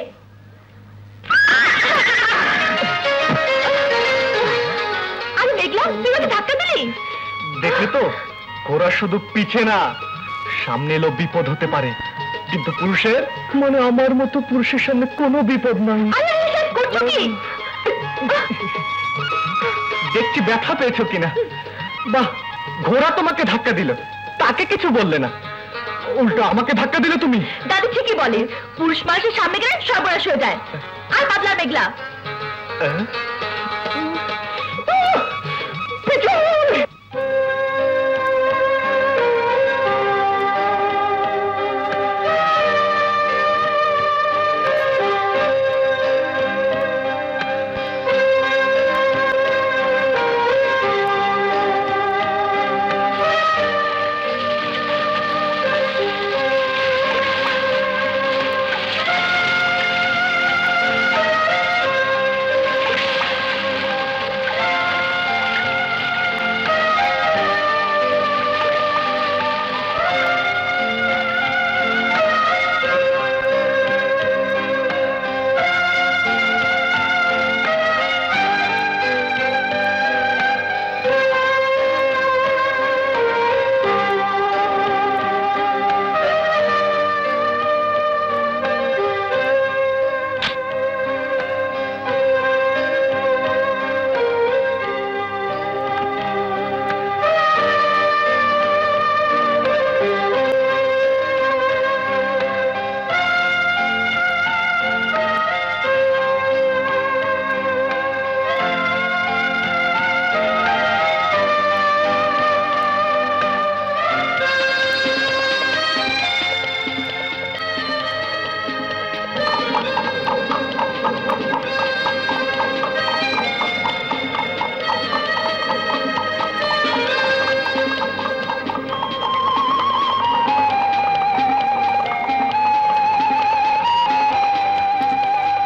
আমি দেখলাম তুই ওকে ধাক্কা দিলি। দেখলে তো, ঘোড়া শুধু পিছে না, সামনে এলো বিপদ হতে পারে, কিন্তু পুরুষের মানে আমার মতো পুরুষের সামনে কোনো বিপদ নাই। করছো কি? দেখছি ব্যথা পেয়েছো কিনা। বাহ, ঘোড়া তোমাকে ধাক্কা দিল, তাকে কিছু বললে না, উল্টো আমাকে ধাক্কা দিলে তুমি। দাদি ঠিকই বলে, পুরুষ মানুষের সামনে গেলে সর্বনাশ হয়ে যায়। আর পাতলা মেঘলা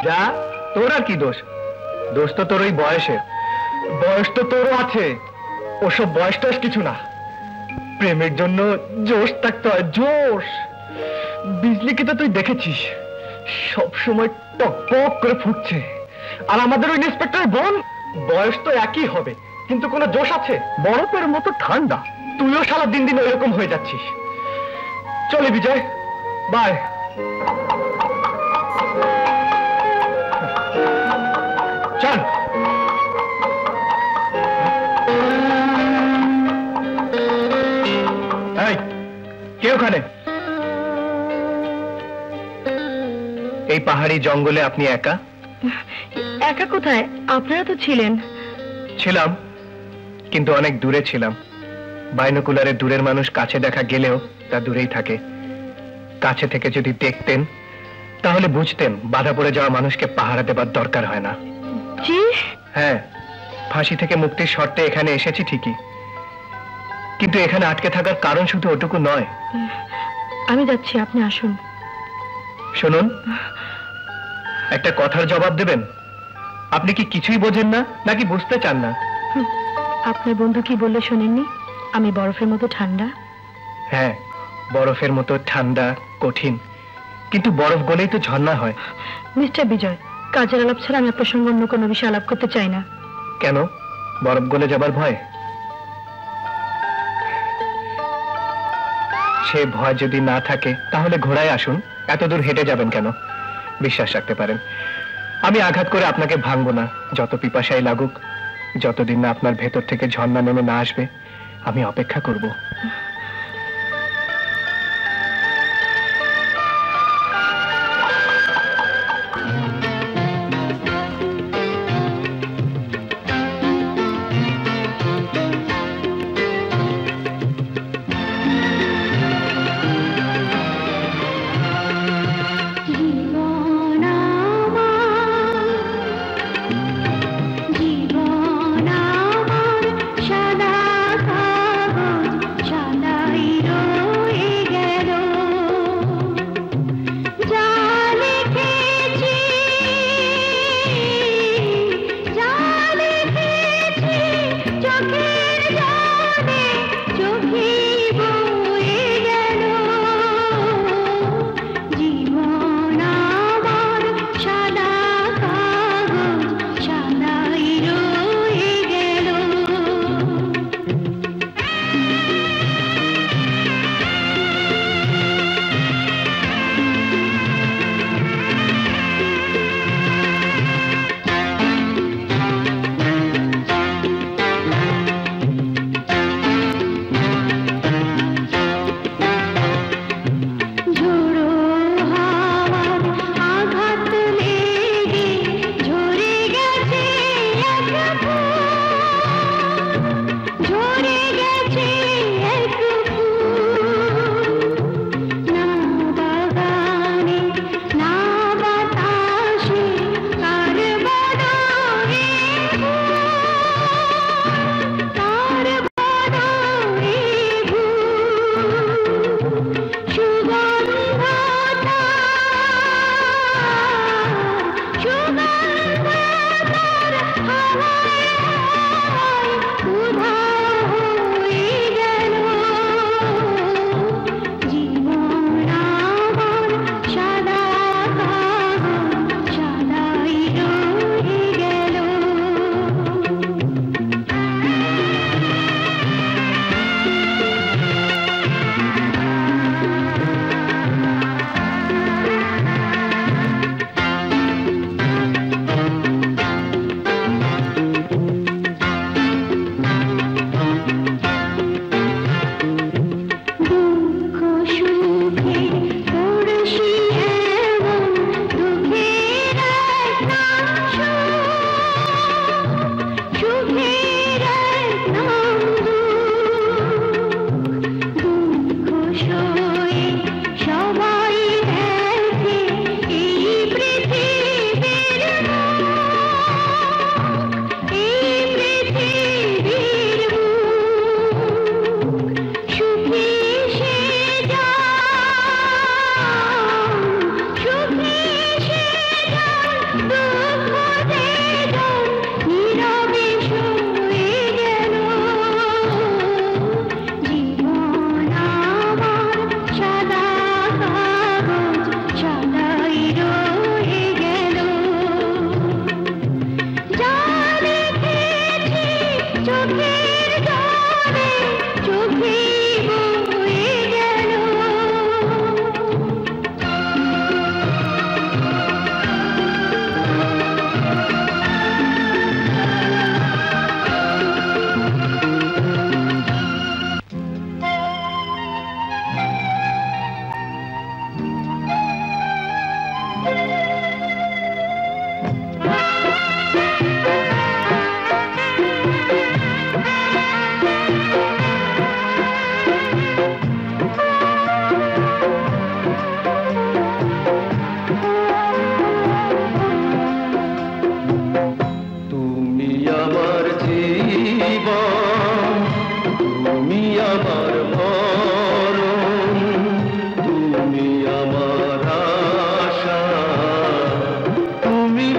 যা, তোর আর কি দোষ? দোষ তো তোর ওই বয়সের। বয়স তো তোরও আছে, ওসব বয়স টয়স কিছু না। প্রেমের জন্য জোশ থাকতে হয়, জোশ। বিজলিকে তো তুই দেখেছিস, সব সময় টক টক করে ফুটছে। আর আমাদের ওই ইন্সপেক্টর বোন, বয়স তো একই হবে, কিন্তু কোনো জোশ আছে? বরফের মতো ঠান্ডা। তুইও সারা দিন দিন ওইরকম হয়ে যাচ্ছিস। চলে বিজয়, বাই। চল। এই, কে ওখানে? এই পাহাড়ি জঙ্গলে আপনি একা? একা কোথায়? আপনারা তো ছিলেন। ছিলাম, কিন্তু অনেক দূরে ছিলাম। বাইনোকুলারে দূরের মানুষ কাছে দেখা গেলেও তা দূরেই থাকে। কাছে থেকে যদি দেখতেন তাহলে বুঝতেন বাধা পড়ে যাওয়া মানুষকে পাহারা দেবার দরকার হয় না। জি? হ্যাঁ, ফাঁসি থেকে মুক্তির শর্তে এখানে এসেছি ঠিকই, কিন্তু এখানে আটকে থাকার কারণ শুধু ওটুকু নয়। আমি যাচ্ছি, আপনি আসুন। শুনুন, একটা কথার জবাব দেবেন। আপনি কি কিছুই বোঝেন না, নাকি বুঝতে চান না? আপনার বন্ধু কি বললে শোনেননি? আমি বরফের মতো ঠান্ডা। হ্যাঁ, বরফের মতো ঠান্ডা, কঠিন, কিন্তু বরফ গলেই তো ঝর্ণা হয়। মিস্টার বিজয়, কাজের আলাপ ছাড়া আমি আপনার সঙ্গে অন্য কোনো বিষয়ে আলাপ করতে চাই না। কেন? বরফ গলে যাবার ভয়? সে ভয় যদি না থাকে তাহলে ঘোড়ায় আসুন, এত দূর হেঁটে যাবেন কেন? বিশ্বাস রাখতে পারেন, আমি আঘাত করে আপনাকে ভাঙবো না। যত পিপাসাই লাগুক, যতদিন না আপনার ভেতর থেকে ঝর্ণা নেমে না আসবে, আমি অপেক্ষা করব।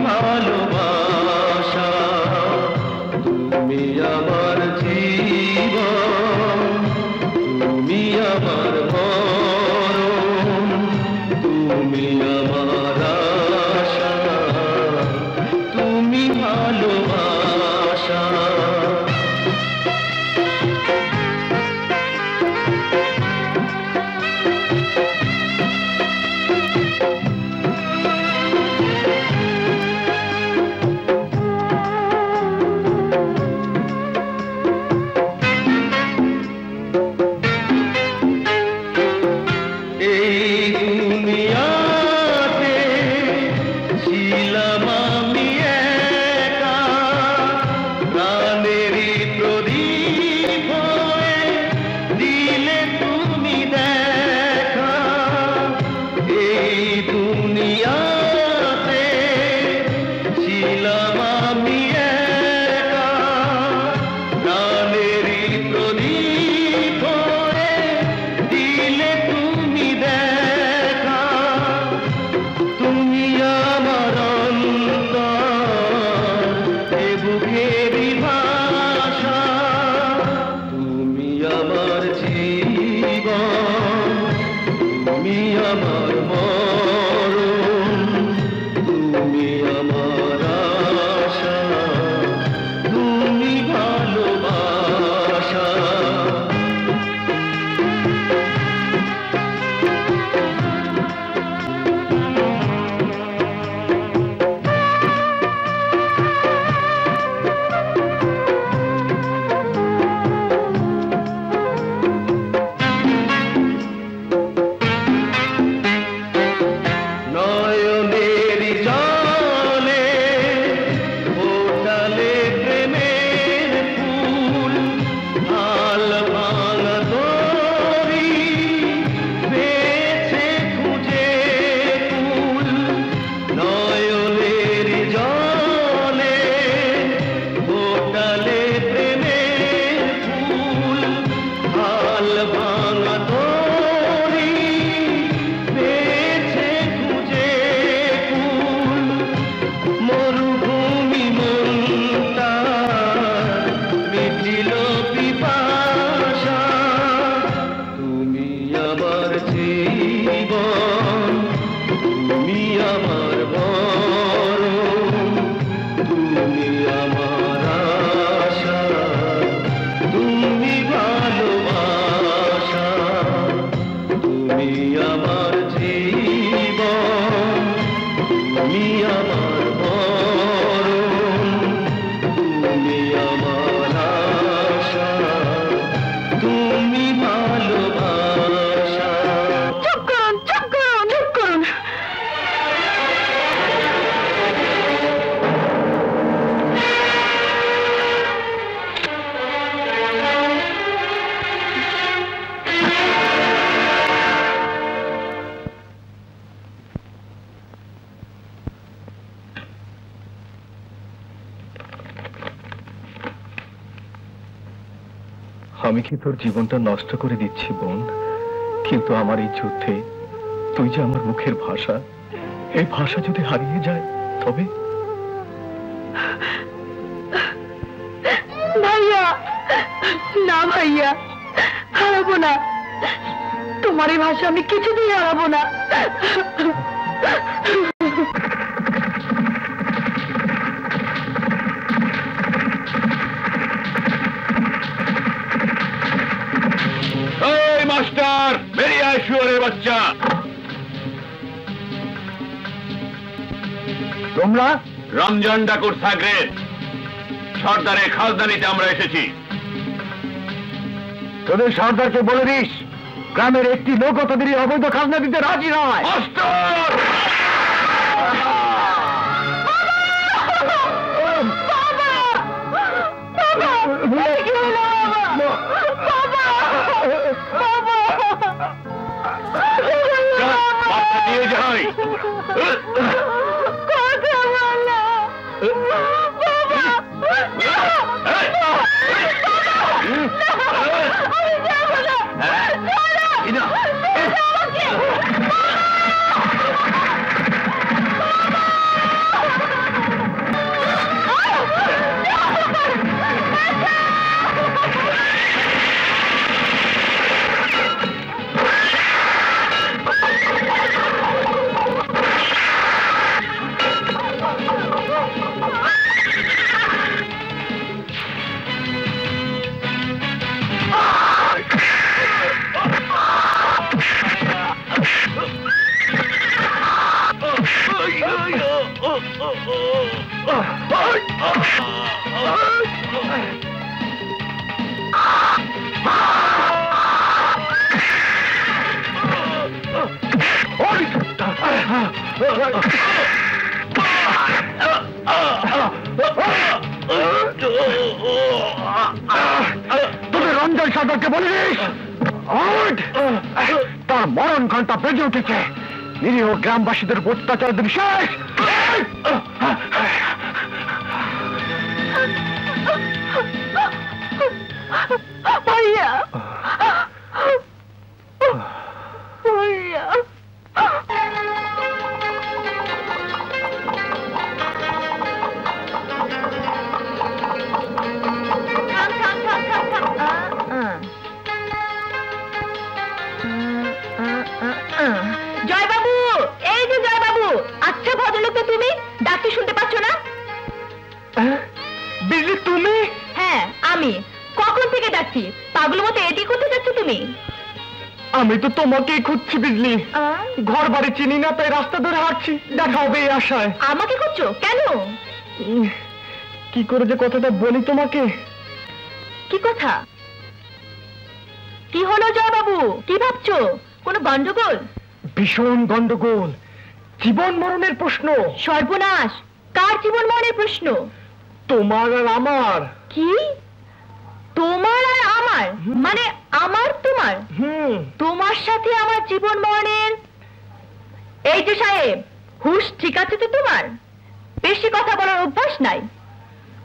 ভালোবাসা, তুমি আমার জীবন, তুমি আমার মরণ, তুমি আমার আশা, তুমি ভালোবাসা। আমি কি তোর জীবনটা নষ্ট করে দিচ্ছি বোন? কিন্তু আমার এই যুদ্ধে তুই যে আমার মুখের ভাষা, এই ভাষা যদি হারিয়ে যায় তবে? ভাইয়া, না ভাইয়া, হারাবো না। তোমার এই ভাষা আমি কিছুতেই হারাবো না। মাস্টার, বেরিয়ে আয় শুয়োরের বাচ্চা। তোমরা? রমজান ডাকুর সাগরেদ, সর্দারের খাজদানিতে আমরা এসেছি। তোদের সর্দারকে বলে দিস, গ্রামের একটি লোক তোদের অবৈধ খাজনা দিতে রাজি নয়। নিয়ে যাই। তুমি রঞ্জন সর্দারকে বলিস তার মরণ ঘন্টা বেজে উঠেছে, নিরীহ গ্রামবাসীদের অত্যাচার দিন শেষ। ভাইয়া ভাইয়া জয়বাবু, এই যে জয়বাবু। আচ্ছা ভদ্রলোক তো তুমি, ডাকতে শুনতে পাচ্ছ না? বিজলি তুমি? হ্যাঁ আমি। কখন থেকে ডাকছি? পাগল মতো এটি করতে যাচ্ছ তুমি? আমি তো তোমাকেই খুঁজছি বিজলি। ঘর বাড়ি চিনি না, তাই রাস্তা ধরে হাঁটছি, দেখা হবে এই আশায়। আমাকে খুঁজছো কেন? কি করে যে কথাটা বলি তোমাকে। কি কথা? কি হলো জয়বাবু? কি ভাবছো? কোনো গন্ডগোল? ভীষণ গন্ডগোল, জীবন মরণের প্রশ্ন। সর্বনাশ! কার জীবন মরণের প্রশ্ন? তোমার আর আমার। কি? তোমার আর আমার? মানে আমার তোমার? তোমার সাথে আমার জীবন মরণের? এই যে সাহেব, হুশ ঠিক আছে তো তোমার? বেশি কথা বলার অভ্যাস নাই,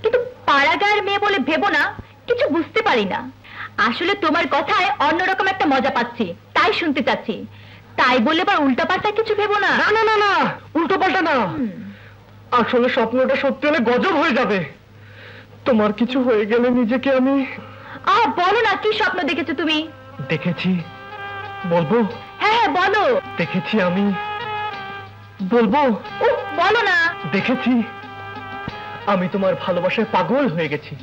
কিন্তু পাড়াগাঁয়ের মেয়ে বলে ভেবো না কিছু বুঝতে পারি না। আসলে তোমার কথায় অন্যরকম একটা মজা পাচ্ছি, তাই শুনতে চাচ্ছি। তাই বলে বা উল্টা পাল্টা কিছু ভেবো না। না না না না, উল্টো পাল্টা না। আসলে স্বপ্নটা সত্যি হলে গজব হয়ে যাবে। তোমার কিছু হয়ে গেলে নিজেকে আমি... বলো না, কি স্বপ্ন দেখেছো তুমি? দেখেছি, বলবো? হ্যাঁ বলো। দেখেছি আমি, বলবো? বলো না। দেখেছি আমি তোমার ভালোবাসায় পাগল হয়ে গেছি।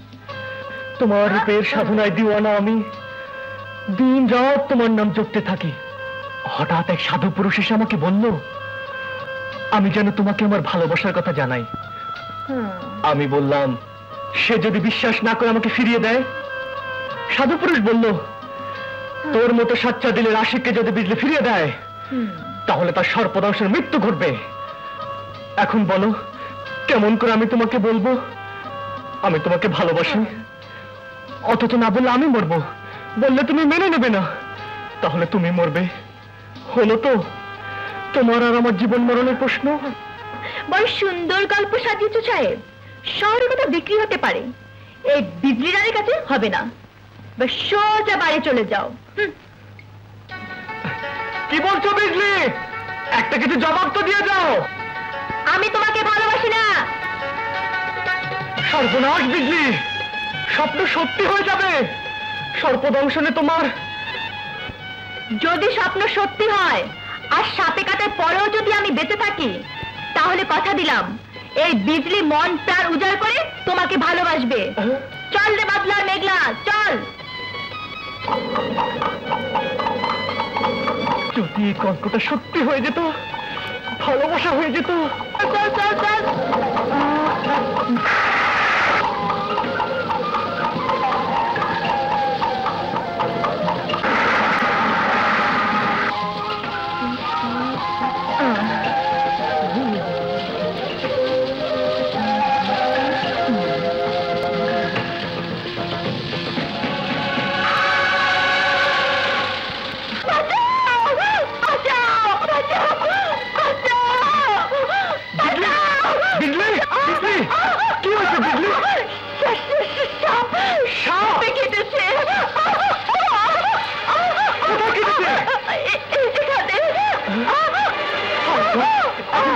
তোমার রূপের সাধনায় দিওয়ানা আমি। দিন রাত তোমার নাম জপতে থাকি। হঠাৎ এক সাধু পুরুষ এসে আমাকে বলল আমি যেন তোমাকে আমার ভালোবাসার কথা জানাই। আমি বললাম সে যদি বিশ্বাস না করে আমাকে ফিরিয়ে দেয়। সাধু পুরুষ বলল তোর মতো সাচ্চা দিলের আশিককে যদি বিজলি ফিরিয়ে দেয় তাহলে তার সর্পদংশের মৃত্যু ঘটবে। এখন বলো কেমন করে আমি তোমাকে বলবো আমি তোমাকে ভালোবাসি, অথচ না বললে আমি মরবো। বললে তুমি মেনে নেবে না, তাহলে তুমি মরবে। হলো তো তোমার আর আমার জীবন মরণের প্রশ্ন। বড় সুন্দর গল্প সাজিয়েছো সাহেব। শহরের কথা বিক্রি হতে পারে, এই বিজলি রানীর কাছে হবে না। সোজা বাড়ি চলে যাও। কি বলছো বিজলি? একটা কিছু জবাব তো দিয়ে যাও। আমি তোমাকে ভালোবাসি না। সর্বনাশ বিজলি, স্বপ্ন সত্যি হয়ে যাবে। সর্পদংশনে তোমার... যদি স্বপ্ন সত্যি হয় আর সাপে কাটার পরেও যদি আমি বেঁচে থাকি, তাহলে কথা দিলাম এই বিজলি মন প্রাণ উজাড় করে তোমাকে ভালোবাসবে। চল রে বাদলা মেঘলা, চল। যদি এই গল্পটা সত্যি হয়ে যেত, ভালোবাসা হয়ে যেত। চল চল চল।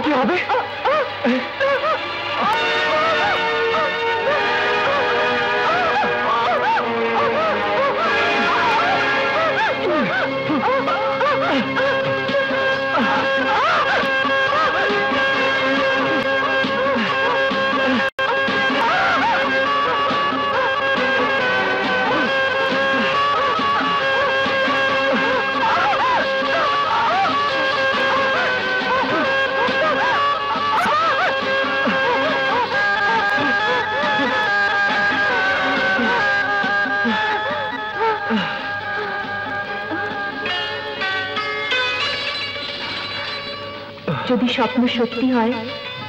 কি হবে? যদি স্বপ্ন সত্যি হয়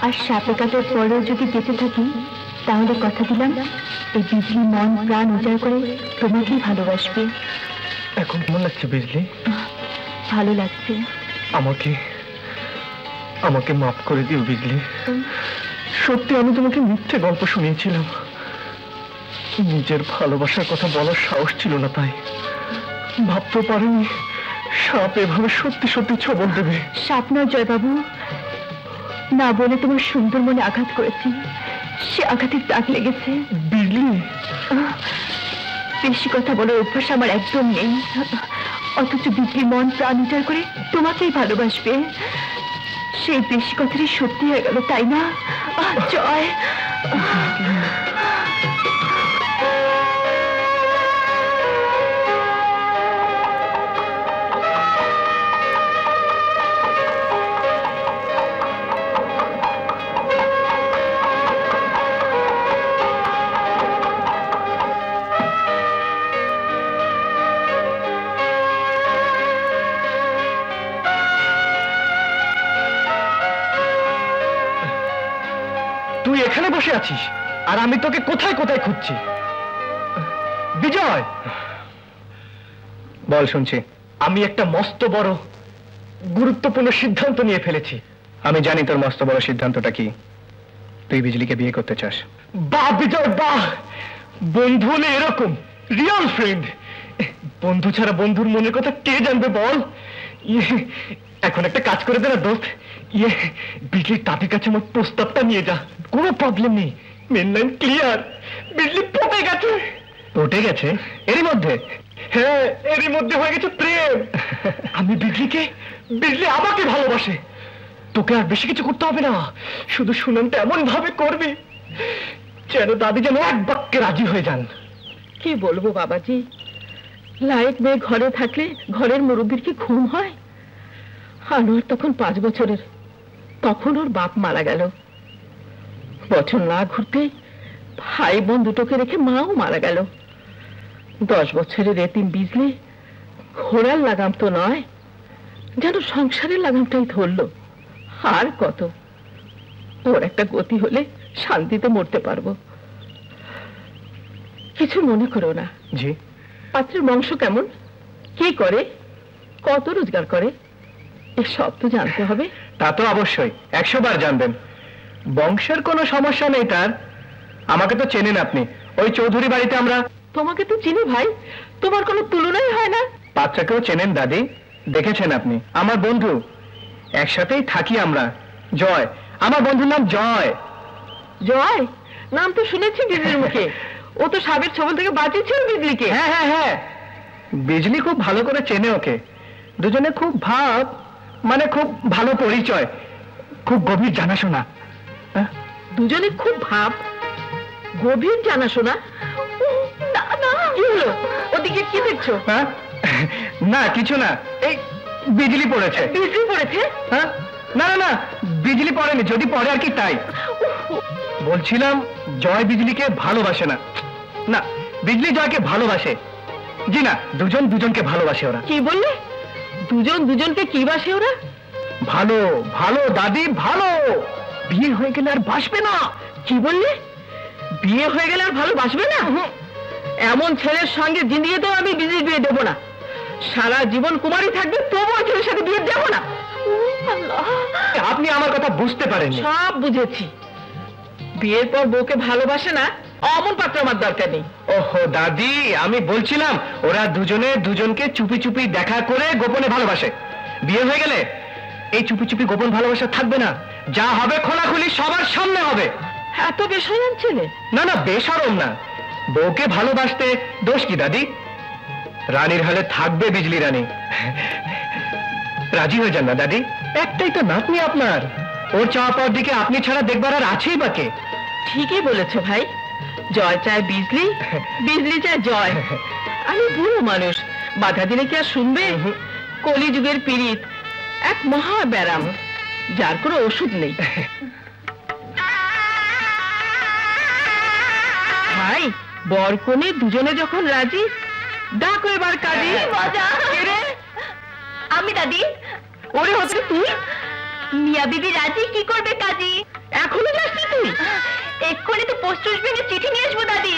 আর সাপে কাটার পরেও যদি বেঁচে থাকি, তাহলে কথা দিলাম এই বিজলি মন প্রাণ উজাড় করে তোমাকেই ভালোবাসবে। এখন কেমন লাগছে বিজলি? ভালো লাগছে। আমাকে আমাকে মাফ করে দিও বিজলি। সত্যি আমি তোমাকে মিথ্যে গল্প শুনিয়েছিলাম। নিজের ভালোবাসার কথা বলার সাহস ছিল না, তাই ভাবতে পারিনি সাপ এভাবে সত্যি সত্যি ছবল দেবে। সাপ নয় জয়বাবু, না বলে তোমার সুন্দর মনে আঘাত করেছি, সে আঘাতের দাগ লেগেছে। বিজলি, বেশি কথা বলার অভ্যাস আমার একদম নেই, অথচ বিজলি মন প্রাণ উজাড় করে তোমাকেই ভালোবাসবে। সেই বেশি কথারই সত্যি হয়ে গেল, তাই না? জয়, তুই এখানে বসে আছিস আর আমি তোকে কোথায় কোথায় খুঁজছি। বিজয়, বল। শুনছি। আমি একটা মস্ত বড় গুরুত্বপূর্ণ সিদ্ধান্ত নিয়ে ফেলেছি। আমি জানি তোর মস্ত বড় সিদ্ধান্তটা কি। তুই বিজলিকে বিয়ে করতে চাস। বাহ বিজয়, বাহ! বন্ধু হলে এরকম, রিয়েল ফ্রেন্ড। বন্ধু ছাড়া বন্ধুর মনের কথা কে জানবে বল? এখন একটা কাজ করে দে না দোস্ত, বিজলির দাদির কাছে আমার প্রস্তাবটা নিয়ে যা। কোনো প্রবলেম নেই, মেন লাইন ক্লিয়ার। বিজলি পটে গেছে। পটে গেছে এরই মধ্যে? হ্যাঁ, এরই মধ্যে হয়ে গেছে প্রেম। আমি বিজলিকে, বিজলি আমাকে ভালোবাসে। তোকে আর বেশি কিছু করতে হবে না, শুধু শুনানটা এমন ভাবে করবি যেন দাদি যেন এক বাক্যে রাজি হয়ে যান। কি বলবো বাবাজি, লাইট মেয়ে ঘরে থাকলে ঘরের মুরব্বীর কি ঘুম হয়? আনোয়ার তখন 5 বছরের, তখন ওর বাপ মারা গেল। বছর না ঘুরতে ভাই বোন দুটোকে রেখে মাও মারা গেল। 10 বছরের এতিম বিজলি ঘোড়ার লাগাম তো নয়, যেন সংসারের লাগামটাই ধরলো। আর কত, ওর একটা গতি হলে শান্তিতে মরতে পারবো। কিছু মনে করো না। জি। পাত্রের বংশ কেমন, কি করে, কত রোজগার করে, এসব তো জানতে হবে। তা তো অবশ্যই, 100 বার জানবেন। বংশের কোনো সমস্যা নেই তার। আমাকে তো চেনেন আপনি, ওই চৌধুরী বাড়িতে আমরা। তোমাকে তো চিনি ভাই, তোমার কোনো তুলনাই হয় না। বাচ্চাকেও চেনেন দাদি, দেখেছেন আপনি, আমার বন্ধু। একসাথেই থাকি আমরা। জয়, আমার বন্ধুর নাম জয়। জয় নাম তো শুনেছি বিজলির মুখে, ও তো সাবের ছবল থেকে বাঁচিয়েছিল বিজলিকে। হ্যাঁ হ্যাঁ হ্যাঁ, বিজলি খুব ভালো করে চেনে ওকে। দুজনে খুব ভাব, মানে খুব ভালো পরিচয়, খুব গভীর জানাশোনা। দুজনে খুব ভাব, গভীর জানাশোনা? না না, কি হলো? ওদিকে কি দেখছো? হ্যাঁ, না কিছু না, এই বিজলি পড়েছে। বিজলি পড়েছে? হ্যাঁ, না না না, বিজলি পড়েনি, যদি পড়ে আর কি তাই। বলছিলাম জয় বিজলিকে ভালোবাসে না। না, বিজলি জয়কে ভালোবাসে। জি না, দুজন দুজনকে ভালোবাসে ওরা। কি বললে? দুজন দুজনকে কি বাসে ওরা? ভালো ভালো দাদি, ভালো। বিয়ে হয়ে গেলে আর বাসবে না। কি বললে? বিয়ে হয়ে গেলে আর ভালোবাসবে না? এমন ছেলের সঙ্গে জিন্দিগিতেও আমি বিজলি বিয়ে দেবো না। সারা জীবন কুমারী থাকবে, তবুও ছেলের সাথে বিয়ে দেবো না। আপনি আমার কথা বুঝতে পারেন? সব বুঝেছি। বিয়ের পর বউকে ভালোবাসে না, অমন পাত্র আমার দরকার নেই। ওহো দাদি, আমি বলছিলাম ওরা দুজনে দুজনকে চুপি চুপি দেখা করে গোপনে ভালোবাসে। বিয়ে হয়ে গেলে এই চুপি চুপি গোপন ভালোবাসা থাকবে না, যা হবে খোলাখুলি সবার সামনে হবে। এত বেশরম ছেলে? না না, বেশরম না। বউকে ভালোবাসতে দোষ কি দাদি? রানীর হালে থাকবে বিজলি রানী। রাজি হয়ে যান না দাদি, একটাই তো নাতনি আপনার। ওর চাওয়া পাওয়ার দিকে আপনি ছাড়া দেখবার আর আছেই বা কে? ঠিকই বলেছ ভাই, জয় চায় বিজলি, বিজলি চায় জয়। আমি বুড়ো মানুষ, বাধা দিলে কি আর শুনবে? কলিযুগের পীড়িত এক মহা ব্যারাম, যার কোনো ওষুধ নেই। ভাই, বর কনে দুজনে যখন রাজি, ডাকো এবার কাজী। আমি দাদি। ওরে হচ্ছে তুই? মিয়া বিবি রাজি, কি করবে কাজী? এখনো যাচ্ছি তুই? এক্ষুনি তো পোস্ট অফিস ভেঙে চিঠি নিয়ে আসবো দাদি।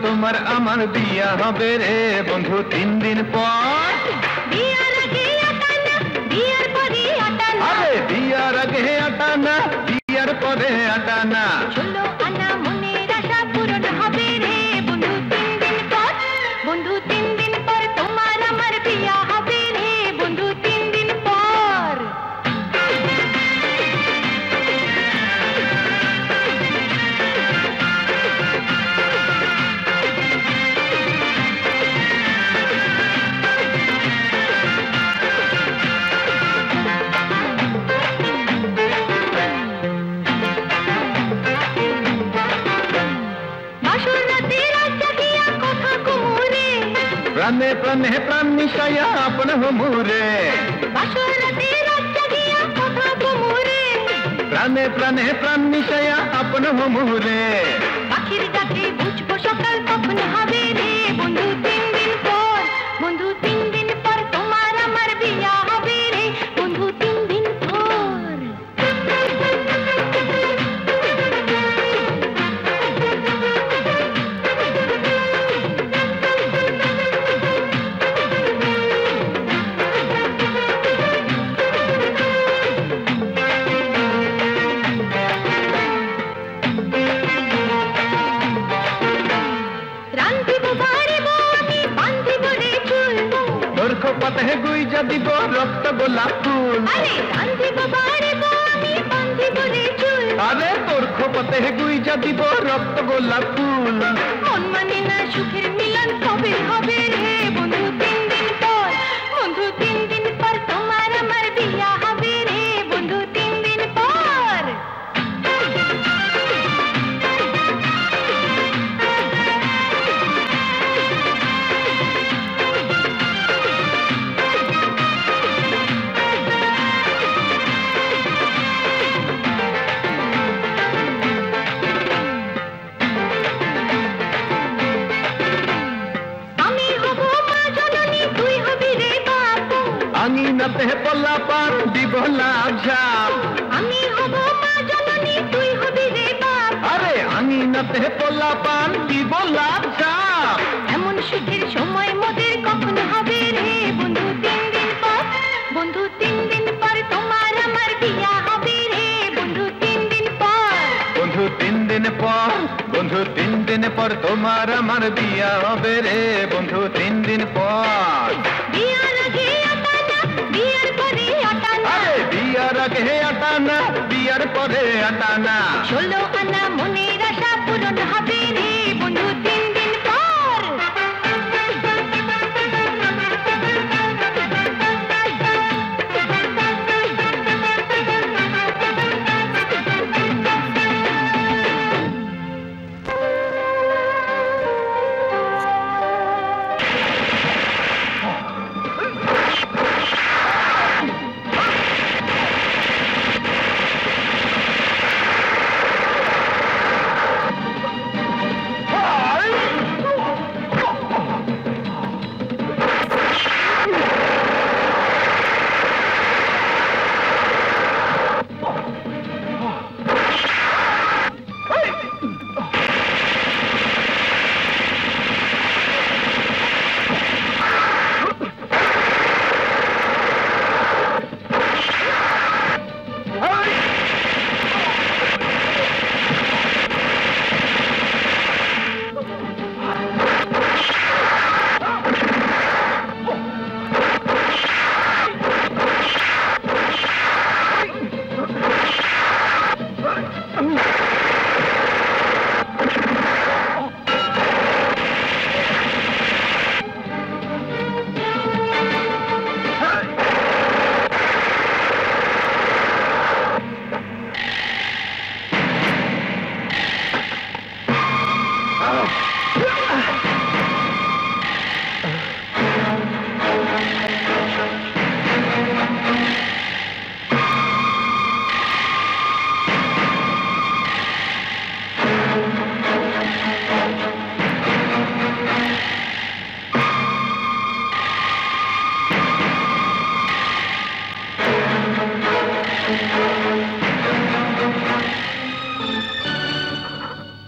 তোমার আমার বিয়া হবে রে বন্ধু 3 দিন পর। বিয়ার আগে আটানা, বিয়ার পরে আটানা। আরে বিয়ার আগে আটানা, বিয়ার পরে আটানা। 16 আনা মনের আশা পূরণ হবে রে বন্ধু 3 দিন পর। বন্ধু 3 দিন পর তোমার আমার বিয়া হবে রে বন্ধু 3 দিন পর। প্রাণে প্রাণে প্রাণ মিশাইয়া আপন হমুরে। প্রাণে প্রাণে প্রাণ মিশাইয়া আপন হমুরে। পাখির ডাকে বুঝবো সকাল কখন হবে রে বন্ধু 3 দিন পর। বন্ধু 3 দিন পর তোমার আমার বিয়া হবে রে বন্ধু 3 দিন পর। পাতে গুইজা দিব রক্ত গোলাপ ফুল। আরে বান্ধিব বাড়িব আমি বান্ধিব রে চুল। আরে তোর খোপাতে গুইজা দিব রক্ত গোলাপ ফুল। মন মানে না সুখের মিলন কবে হবে রে বন্ধু 3 দিন পর। বন্ধু 3 দিন পর তোমার আমার বিয়া হবে রে বন্ধু 3 দিন পর। আঙিনাতে পল্লা পান দিব লাভ ঝাপ। আমি হব মা জননী তুই হবি রে বাপ। আরে আঙিনাতে পল্লা পান দিব লাভ ঝাপ। এমন সুখের সময় মোদের কখন হবে রে বন্ধু 3 দিন পর। বন্ধু 3 দিন পর তোমার আমার বিয়া হবে রে বন্ধু 3 দিন পর। বন্ধু 3 দিন পর, বন্ধু 3 দিন পর তোমার আমার বিয়া হবে রে বন্ধু 3 দিন পর। বিয়ার আগে আটানা, বিয়ার পরে আটানা। আরে বিয়ার আগে আটানা, বিয়ার পরে আটানা। 16 আনা মনের আশা পূরণ হবে রে বন্ধু 3 দিন পর।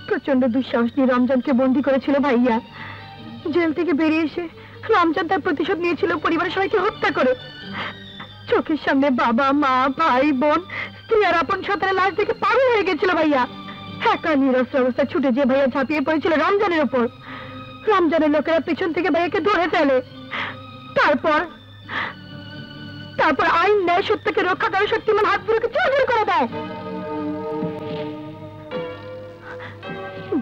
প্রচন্ড দুঃসাহস নিয়ে রমজানকে বন্দি করেছিল ভাইয়া। জেল থেকে বেরিয়ে এসে রমজান তার প্রতিশোধ নিয়েছিল পরিবারের সবাইকে হত্যা করে। চোখের সামনে বাবা মা ভাই বোন স্ত্রী আর আপন সন্তানের লাশ দেখে পাগল হয়ে গেছিল ভাইয়া। একা নিরস্ত্র অবস্থায় ছুটে যে ভাইয়া ঝাঁপিয়ে পড়েছিল রমজানের উপর। রমজানের লোকেরা পিছন থেকে ভাইয়াকে ধরে ফেলে। তারপর আইন ন্যায় সত্যকে রক্ষা করে শক্তিমান হাতগুলোকে চৌধুরী করে দেয়।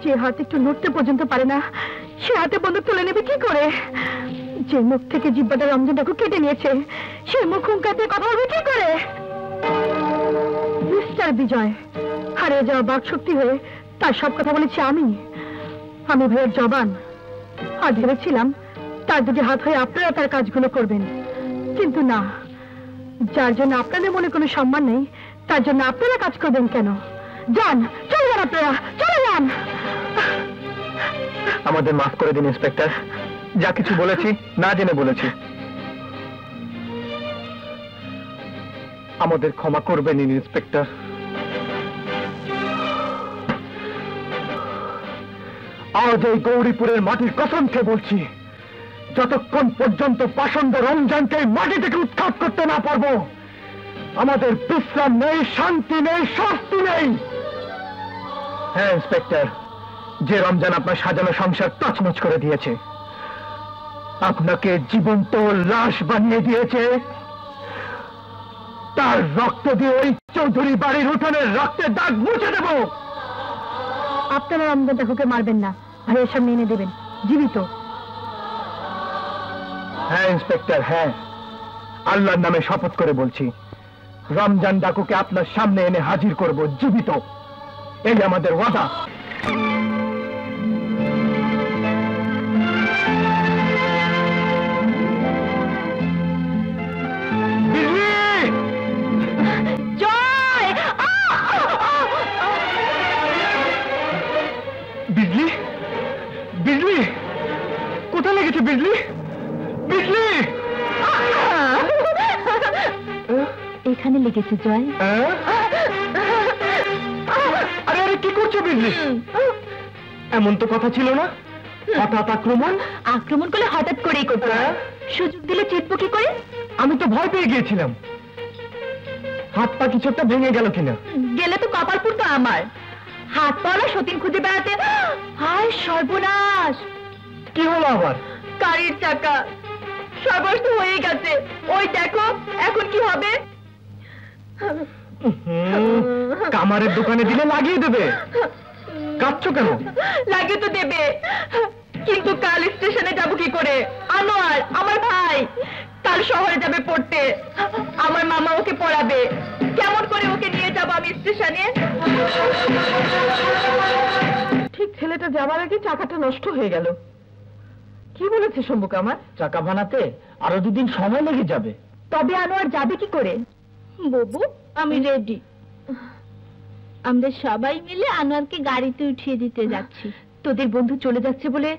যে হাত একটু নড়তে পর্যন্ত পারে না সে হাতে বন্দুক তুলে নেবে কি করে? যে মুখ থেকে জিব্বাটা রমজানটাকে কেটে নিয়েছে সে মুখ হুঙ্কাতে কথা বলবে কি করে? মিস্টার বিজয় হারিয়ে যাওয়া বাক শক্তি হয়ে তার সব কথা বলেছি আমি ভাইয়ের জবান। আর ভেবেছিলাম তার দুটি হাত হয়ে আপনারা তার কাজগুলো করবেন, কিন্তু না, যার জন্য আপনাদের মনে কোনো সম্মান নেই তার জন্য আপনারা কাজ করবেন কেন? যান, চলে যান, আপনারা চলে যান। আমাদের মাফ করে দিন ইন্সপেক্টর, যা কিছু বলেছি না জেনে বলেছি। আমাদের ক্ষমা করবেন ইন্সপেক্টর। আজ এই গৌরীপুরের মাটির কসম খেয়ে বলছি, যতক্ষণ পর্যন্ত পাষণ্ড রমজানকে মাটি থেকে উৎখাত করতে না পারবো আমাদের বিশ্রাম নেই, শান্তি নেই, স্বস্তি নেই। হ্যাঁ ইন্সপেক্টর, যে রমজান আপনার সাজানো সংসার তছনছ করে দিয়েছে, আপনাকে জীবন্ত লাশ বানিয়ে দিয়েছে, তার রক্ত দিয়ে ওই চৌধুরী বাড়ির উঠোনের রক্তের দাগ মুছে দেব। আপনারা রমজান ডাকুকে মারবেন না, ভাইয়ের সামনে এনে দেবেন জীবিত। হ্যাঁ ইন্সপেক্টর, হ্যাঁ, আল্লাহর নামে শপথ করে বলছি, রমজান ডাকুকে আপনার সামনে এনে হাজির করব জীবিত। এই আমাদের ওয়াদা। বিজলি, বিজলি, কোথায় লেগেছে বিজলি? বিজলি এখানে লেগেছে জয়। আরে আরে কি করছো বিজলি? এমন তো কথা ছিল না। হঠাৎ আক্রমণ করলে হঠাৎ করেই করতে হয়, সুযোগ দিলে চিৎপো কি করে? আমি তো ভয় পেয়ে গিয়েছিলাম, হাত পা কিছু একটা ভেঙে গেল কিনা। গেলে তো কপাল পুরতো আমার, হাত পাওয়া সতীন খুঁজে বেড়াতে। হায় সর্বনাশ! কি হলো আবার? গাড়ির চাকা সর্বনাশ তো হয়ে গেছে। ওই দেখো এখন কি হবে। কামারের দোকানে দিলে লাগিয়ে দেবে। কাঁদছো কেন? লাগিয়ে তো দেবে, কিন্তু কাল স্টেশনে যাবো কি করে? আনোয়ার আমার ভাই কাল শহরে যাবে পড়তে, আমার মামা ওকে পড়াবে, কেমন করে ওকে নিয়ে যাবো আমি স্টেশনে? ঠিক ছেলেটা যাবার আগে চাকাটা নষ্ট হয়ে গেল। কি বলেছে শম্ভুক আমার? চাকা বানাতে আরো 2 দিন সময় লেগে যাবে। তবে আনোয়ার যাবে কি করে? বাবু আমি রেডি। আমরা সবাই মিলে আনোয়ারকে গাড়িতে উঠিয়ে দিতে যাচ্ছি। তোদের বন্ধু চলে যাচ্ছে বলে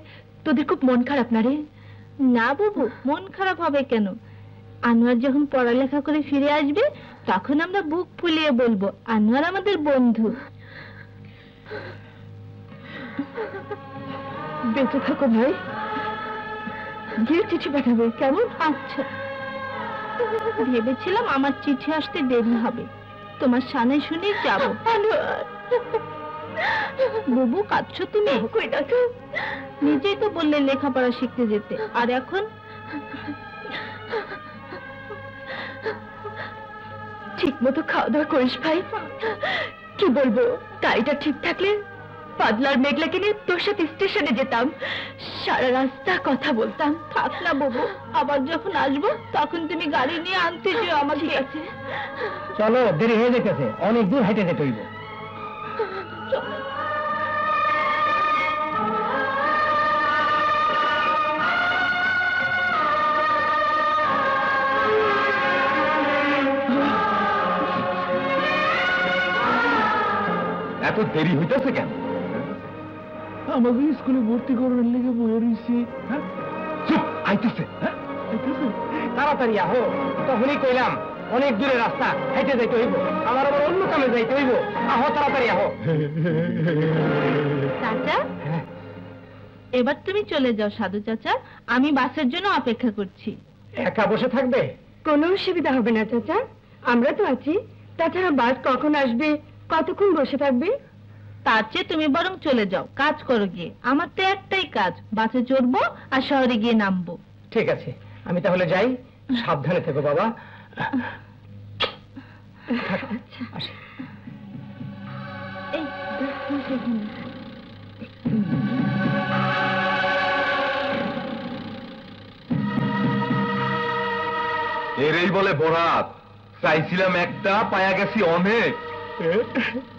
তোদের খুব মন খারাপ না রে? না বাবু, মন খারাপ হবে কেন? আনোয়ার যখন পড়ালেখা করে ফিরে আসবে তখন আমরা বুক ফুলিয়ে বলবো আনোয়ার আমাদের বন্ধু। বেঁচে থাকো ভাই, গিয়ে চিঠি পাঠাবে কেমন? আচ্ছা। ভেবেছিলাম আমার চিঠি আসতে দেরি হবে, তোমার সামনে শুনেই যাবো। বুবু কাঁদছো তুমি? নিজেই তো বললে লেখাপড়া শিখতে যেতে, আর এখন? ঠিক মতো খাওয়া দাওয়া করিস ভাই। কি বলবো, গাড়িটা ঠিক থাকলে পাদলার মেঘলাকে নিয়ে তোর সাথে স্টেশনে যেতাম, সারা রাস্তা কথা বলতাম। থাক না বাবু, আবার যখন আসবো তখন তুমি গাড়ি নিয়ে আনতে যেও আমার কাছে। চলো, দেরি হয়ে যেতেছে, অনেক দূর হেঁটে যেতে হইব। এত দেরি হইতেছে কেন? আমাকে স্কুলে ভর্তি করবার লেগে বয়ে রয়েছি। চুপ, আইতেছে। তাড়াতাড়ি আহো, তখনই কইলাম অনেক দূরে রাস্তা, হেঁটে যাইতে হইব, আমার আবার অন্য কামে যাইতে হইব। আহো, তাড়াতাড়ি আহো। চাচা, এবার তুমি চলে যাও সাধু চাচা, আমি বাসের জন্য অপেক্ষা করছি। একা বসে থাকবে? কোনো অসুবিধা হবে না চাচা, আমরা তো আছি। তাছাড়া বাস কখন আসবে, কতক্ষণ বসে থাকবে? তার চেয়ে তুমি বরং চলে যাও, কাজ করো গিয়ে। আমার তো একটাই কাজ, বাসে চড়বো আর শহরে গিয়ে নামবো। ঠিক আছে, আমি তাহলে যাই। সাবধানে থেকো বাবা। আসি। এই সেখানে এরই বলে বরাত। চাইছিলাম একটা, পায়া গেছি অনেক।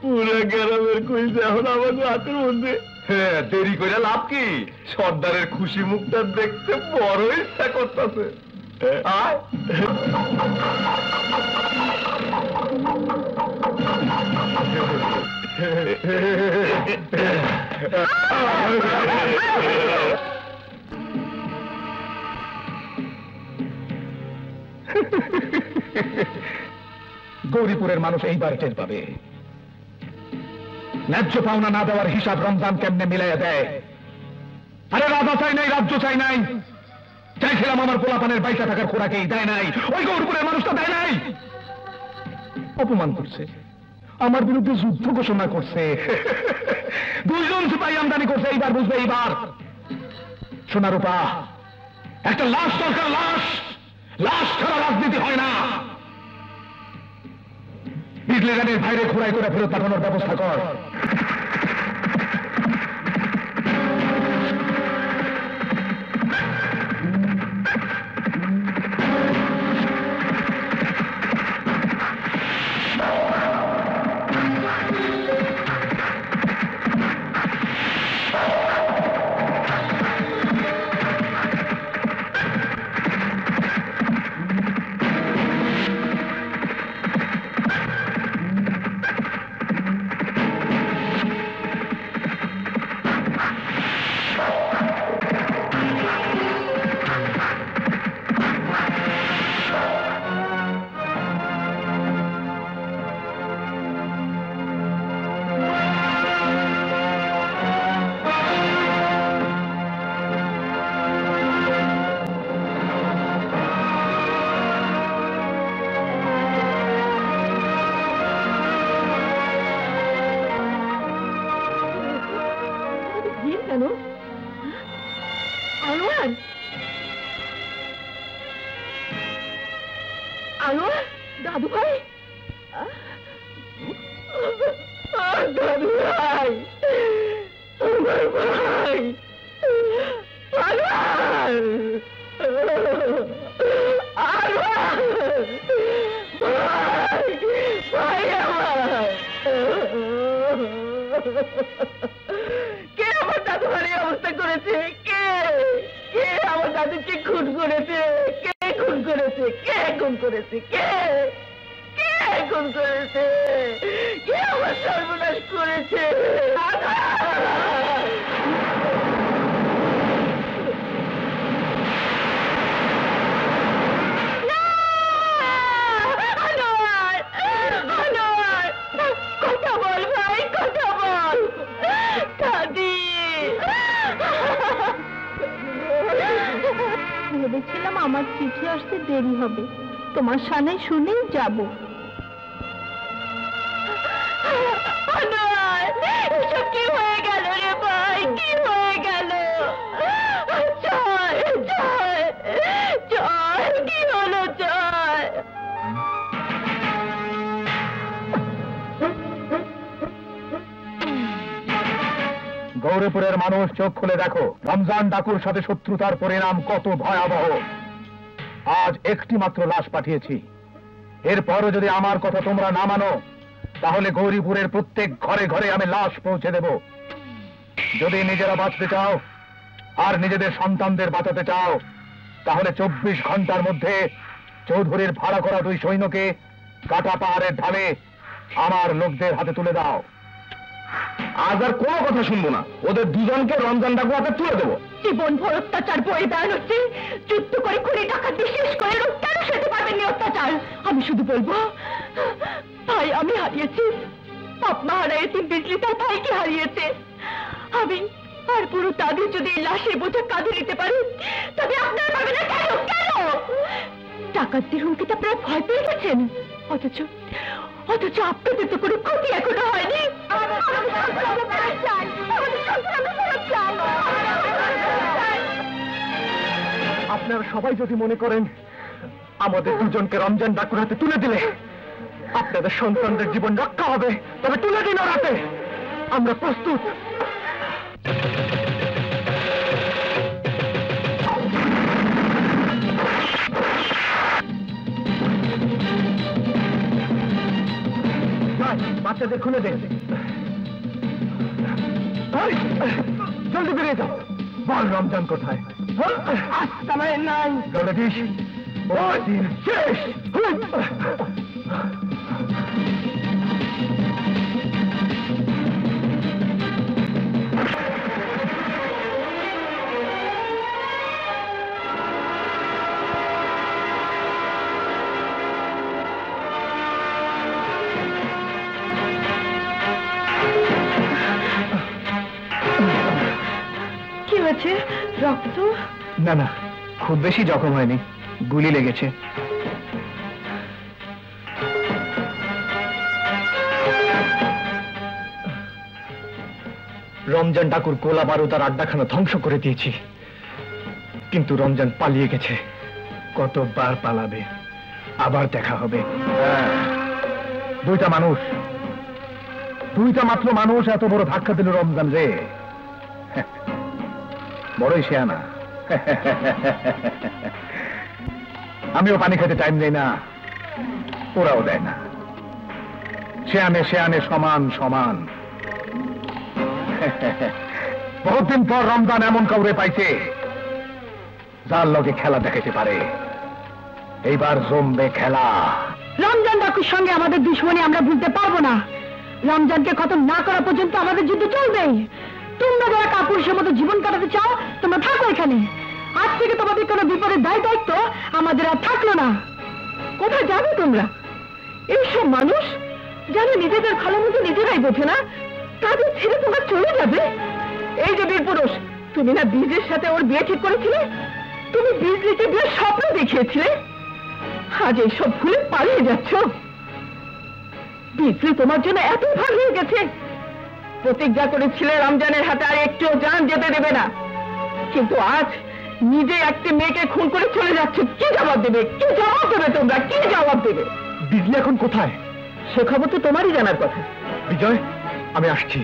পুরো গ্রামের কইছে এখন আমাকে হাতের মধ্যে। হ্যাঁ, দেরি করে লাভ কি? সর্দারের খুশি মুখটা দেখতে বড় ইচ্ছা করতেছে। আয়। গৌরীপুরের মানুষ এইবার টের পাবে ন্যায্য পাওনা না দেওয়ার হিসাব রমজান কেমনে মিলাইয়া দেয়। আরে রাজা চাই নাই, রাজ্য চাই নাই, চাইছিলাম আমার পোলাপানের 22 টাকার খোরাকেই, দেয় নাই। ওই গৌরীপুরের মানুষটা দেয় নাই, অপমান করছে, আমার বিরুদ্ধে যুদ্ধ ঘোষণা করছে, 2 জন সিপাহী আমদানি করছে। এইবার বুঝবে, এইবার। সোনারূপা, একটা লাশ দরকার, লাশ। লাশ ছাড়া রাজনীতি হয় না। বিজলি গানের বাইরে খোঁড়াই করে ফেরত পাঠানোর ব্যবস্থা কর। দাদু ভাই, দাদু ভাই, আমার ভাই, কে আমার দাদু ভাই অবস্থা করেছে? কে কে আমার দাদুকে খুন করেছে? কে খুন করেছে? কে খুন করেছে? কে কে খুন করেছে? কে আমার সর্বনাশ করেছে? কথা বল ভাই, কথা বল। দাদি, ভেবেছিলাম আমার চিঠি আসতে দেরি হবে, তোমার সামনে শুনেই যাব। এসব কি হয়ে গেল রে ভাই? কি হয়ে গেল? জয় জয় জয়, কি হলো জয়? গৌরীপুরের মানুষ, চোখ খুলে দেখো, রমজান ডাকুর সাথে শত্রুতার পরিণাম কত ভয়াবহ। আজ একটি মাত্র লাশ পাঠিয়েছি, এরপরও যদি আমার কথা তোমরা না মানো তাহলে গৌরীপুরের প্রত্যেক ঘরে ঘরে আমি লাশ পৌঁছে দেব। যদি নিজেরা বাঁচতে চাও আর নিজেদের সন্তানদের বাঁচাতে চাও তাহলে 24 ঘন্টার মধ্যে চৌধুরীর ভাড়া করা 2 সৈন্যকে কাটা পাহাড়ের ঢালে আমার লোকদের হাতে তুলে দাও। আজ আর কোনো কথা শুনবো না, ওদের দুজনকে রমজান ডাকুর হাতে তুলে দেবো। জীবন ভর অত্যাচার বয়ে দাঁড়ান হচ্ছে, যুদ্ধ করে খুনি টাকা বিশেষ করে লোক কেন সেতে পারবেন অত্যাচার? আমি শুধু বলবো, ভাই আমি হারিয়েছি, বাপ মা হারিয়েছি, বিজলি তার ভাইকে হারিয়েছে। আমি আর পুরো তাদের যদি লাশের বোঝা কাঁধে নিতে পারি, তবে আপনার পাবে না কেন? কেন ডাকাতদের হুমকিতে আপনারা ভয় পেয়ে গেছেন? অথচ আপনাদের তো কোনো ক্ষতি এখনো হয়নি। আপনারা সবাই যদি মনে করেন আমাদের দুজনকে রমজান ডাকুর হাতে তুলে দিলে আপনাদের সন্তানদের জীবন রক্ষা হবে, তবে তুলে দিন ওর হাতে, আমরা প্রস্তুত। বাচ্চাদের খুলে দেন, জলদি বেরিয়ে যাও। বল রমজান কোথায়? নাই দৌড়াটিস, ওই দিন শেষ। কি হয়েছে? রক্ত? না না, খুব বেশি জখম হয়নি, গুলি লেগেছে। রমজান ডাকুর গোলা বারুদ আর আড্ডাখানা ধ্বংস করে দিয়েছি, কিন্তু রমজান পালিয়ে গেছে। কতবার পালাবে? আবার দেখা হবে। দুইটা মাত্র মানুষ এত বড় ধাক্কা দিল রমজান রে, বড়ই শেয়ানা। আমিও পানি খেতে টাইম দেই না, ওরাও দেয় না। শেয়ানে সমান সমান। বহুদিন পর রমজান এমন কাউরে পাইছে যার লগে খেলা দেখাতে পারে। এইবার জমবে খেলা। রমজান ডাকুর সঙ্গে আমাদের দুশ্মনী আমরা ভুলতে পারবো না। রমজানকে খতম না করা পর্যন্ত আমাদের যুদ্ধ চলবেই। তোমরা যারা কাপুরুষের মতো জীবন কাটাতে চাও, তোমরা থাকো এখানে। আজ থেকে তোমাদের কোনো বিপদের দায়িত্ব আমাদের আর থাকলো না। কোথায় যাবে তোমরা? এইসব মানুষ যারা নিজেদের ভালো মতো নিজেরাই বোঝে না, তাদের ছেড়ে তোমরা চলে যাবে? এই যে বীর পুরুষ, তুমি না বীজের সাথে ওর বিয়ে ঠিক করেছিলে? তুমি বিজলিকে বিয়ের স্বপ্ন দেখিয়েছিলে, আজ এইসব ভুলে পালিয়ে যাচ্ছ। বিজলি তোমার জন্য এত ভাগ হয়ে গেছে, প্রতিজ্ঞা করেছিলে রমজানের হাতে আর একটু জান যেতে দেবে না, কিন্তু আজ নিজে একটি মেয়েকে খুন করে চলে যাচ্ছে। কি জবাব দেবে? কি জবাব দেবে তোমরা? কি জবাব দেবে? বিজলি এখন কোথায়? সে খবর তো তোমারই জানার কথা। বিজয়, আমি আসছি।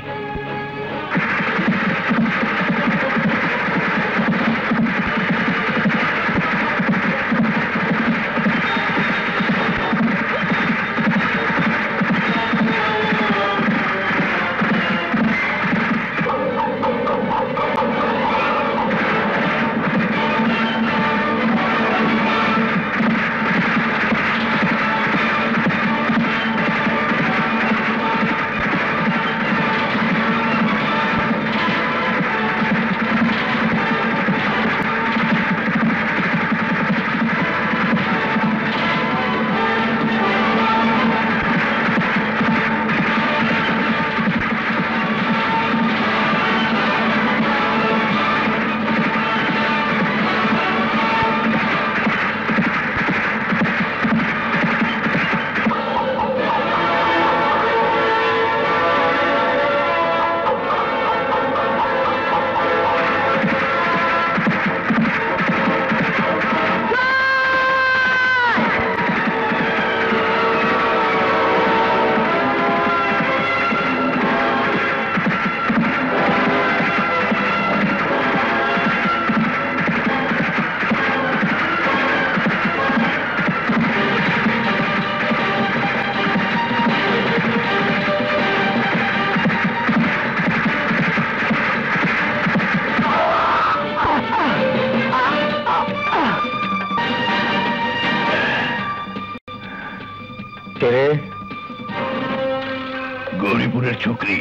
গৌরীপুরের ছোকরি,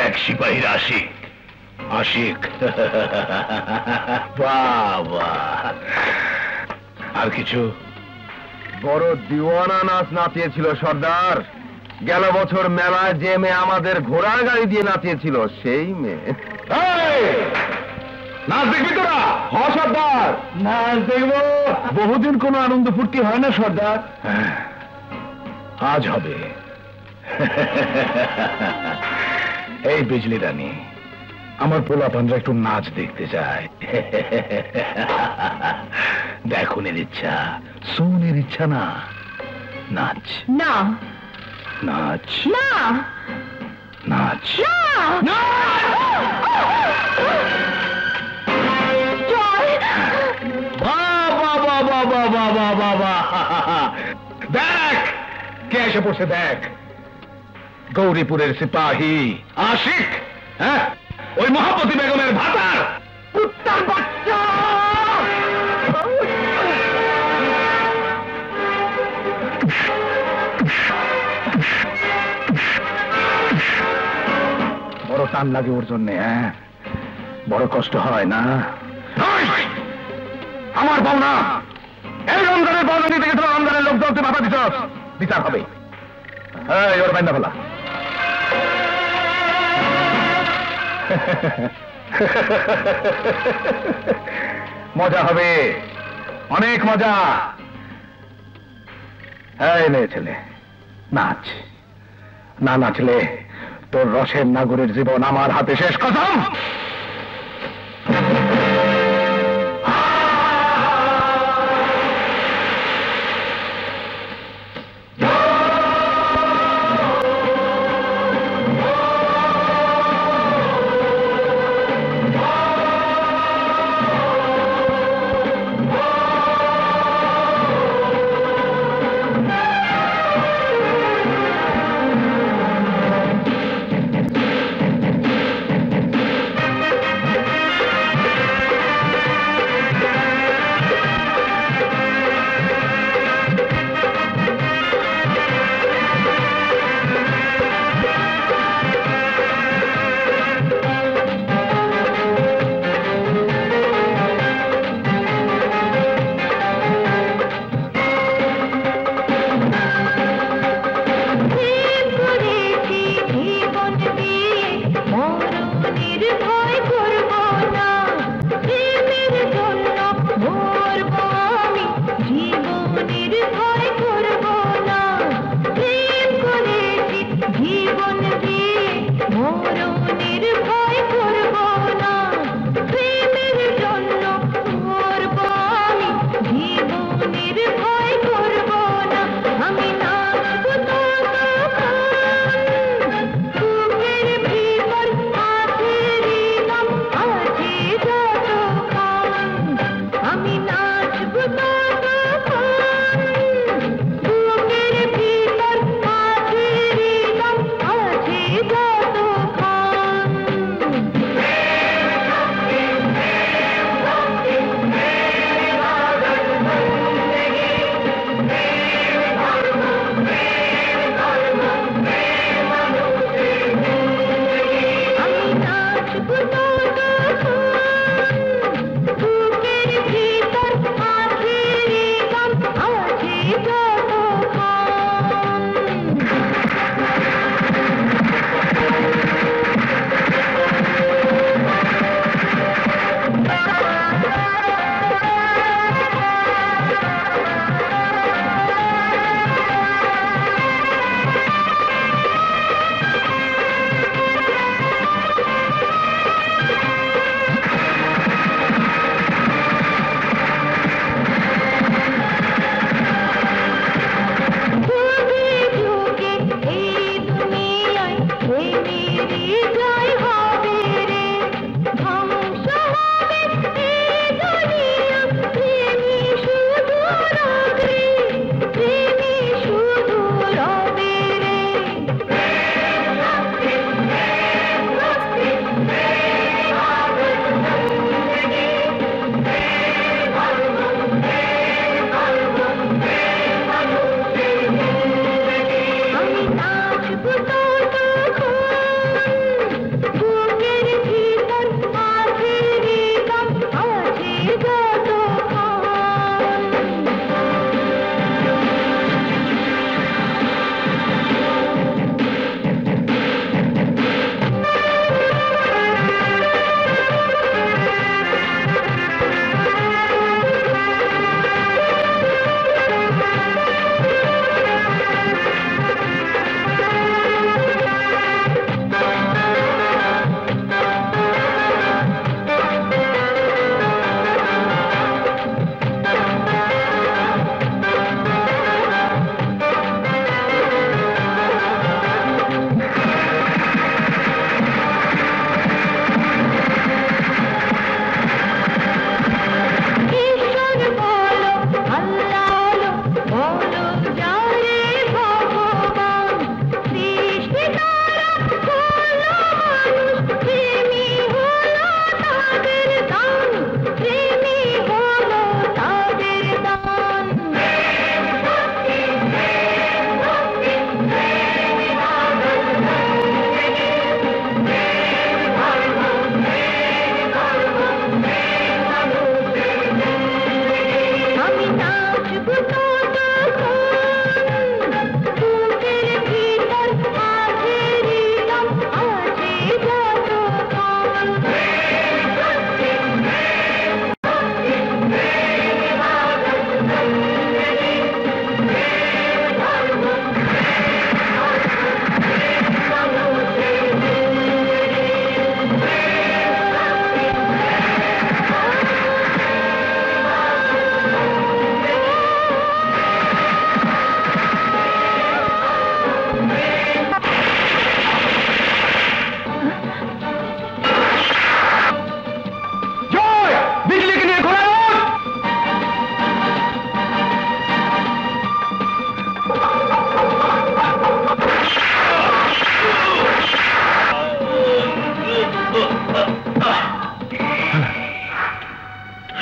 দেখ সিপাহীর আশিক আশিক বাবা আর কিছু বড় দিওয়ানা নাচ নাচিয়েছিল সর্দার গেল বছর মেলায় যে মেয়ে আমাদের ঘোড়ার গাড়ি দিয়ে নাচিয়েছিল সেই মেয়ে নাচ দেখবি তোরা হ সর্দার নাচ দেখবো বহুদিন কোনো আনন্দ ফুর্তি হয় না সর্দার আজ হবে এই বিজলি রানী আমার পোলাপানরা একটু নাচ দেখতে চায় দেখুনের ইচ্ছা শুনের ইচ্ছা না নাচ না নাচ না নাচ না জয় বাবা বাবা বাবা বাবা বাবা দেখ কে এসে পড়ছে দেখ গৌরীপুরের সিপাহী আশিক হ্যাঁ ওই মহাপতি বেগমের ভাতার উত্তর বাচ্চা বড় টান লাগে ওর জন্যে হ্যাঁ বড় কষ্ট হয় না আমার পাওনা এই রমজানের পাওনা নিতে গেছিল রমজানের লোক দলতে বাধা দিত বিচার হবে হ্যাঁ ওর বাইন্দা ফেলা মজা হবে অনেক মজা এই নে ছেলে নাচ না নাচলে তোর রসের নাগরের জীবন আমার হাতে শেষ কসম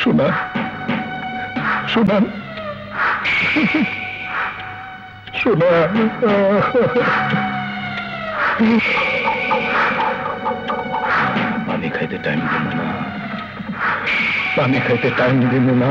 শোনা শোনা শোনা পানি খাইতে টাইম দেব না, পানি খাইতে টাইম দিব না।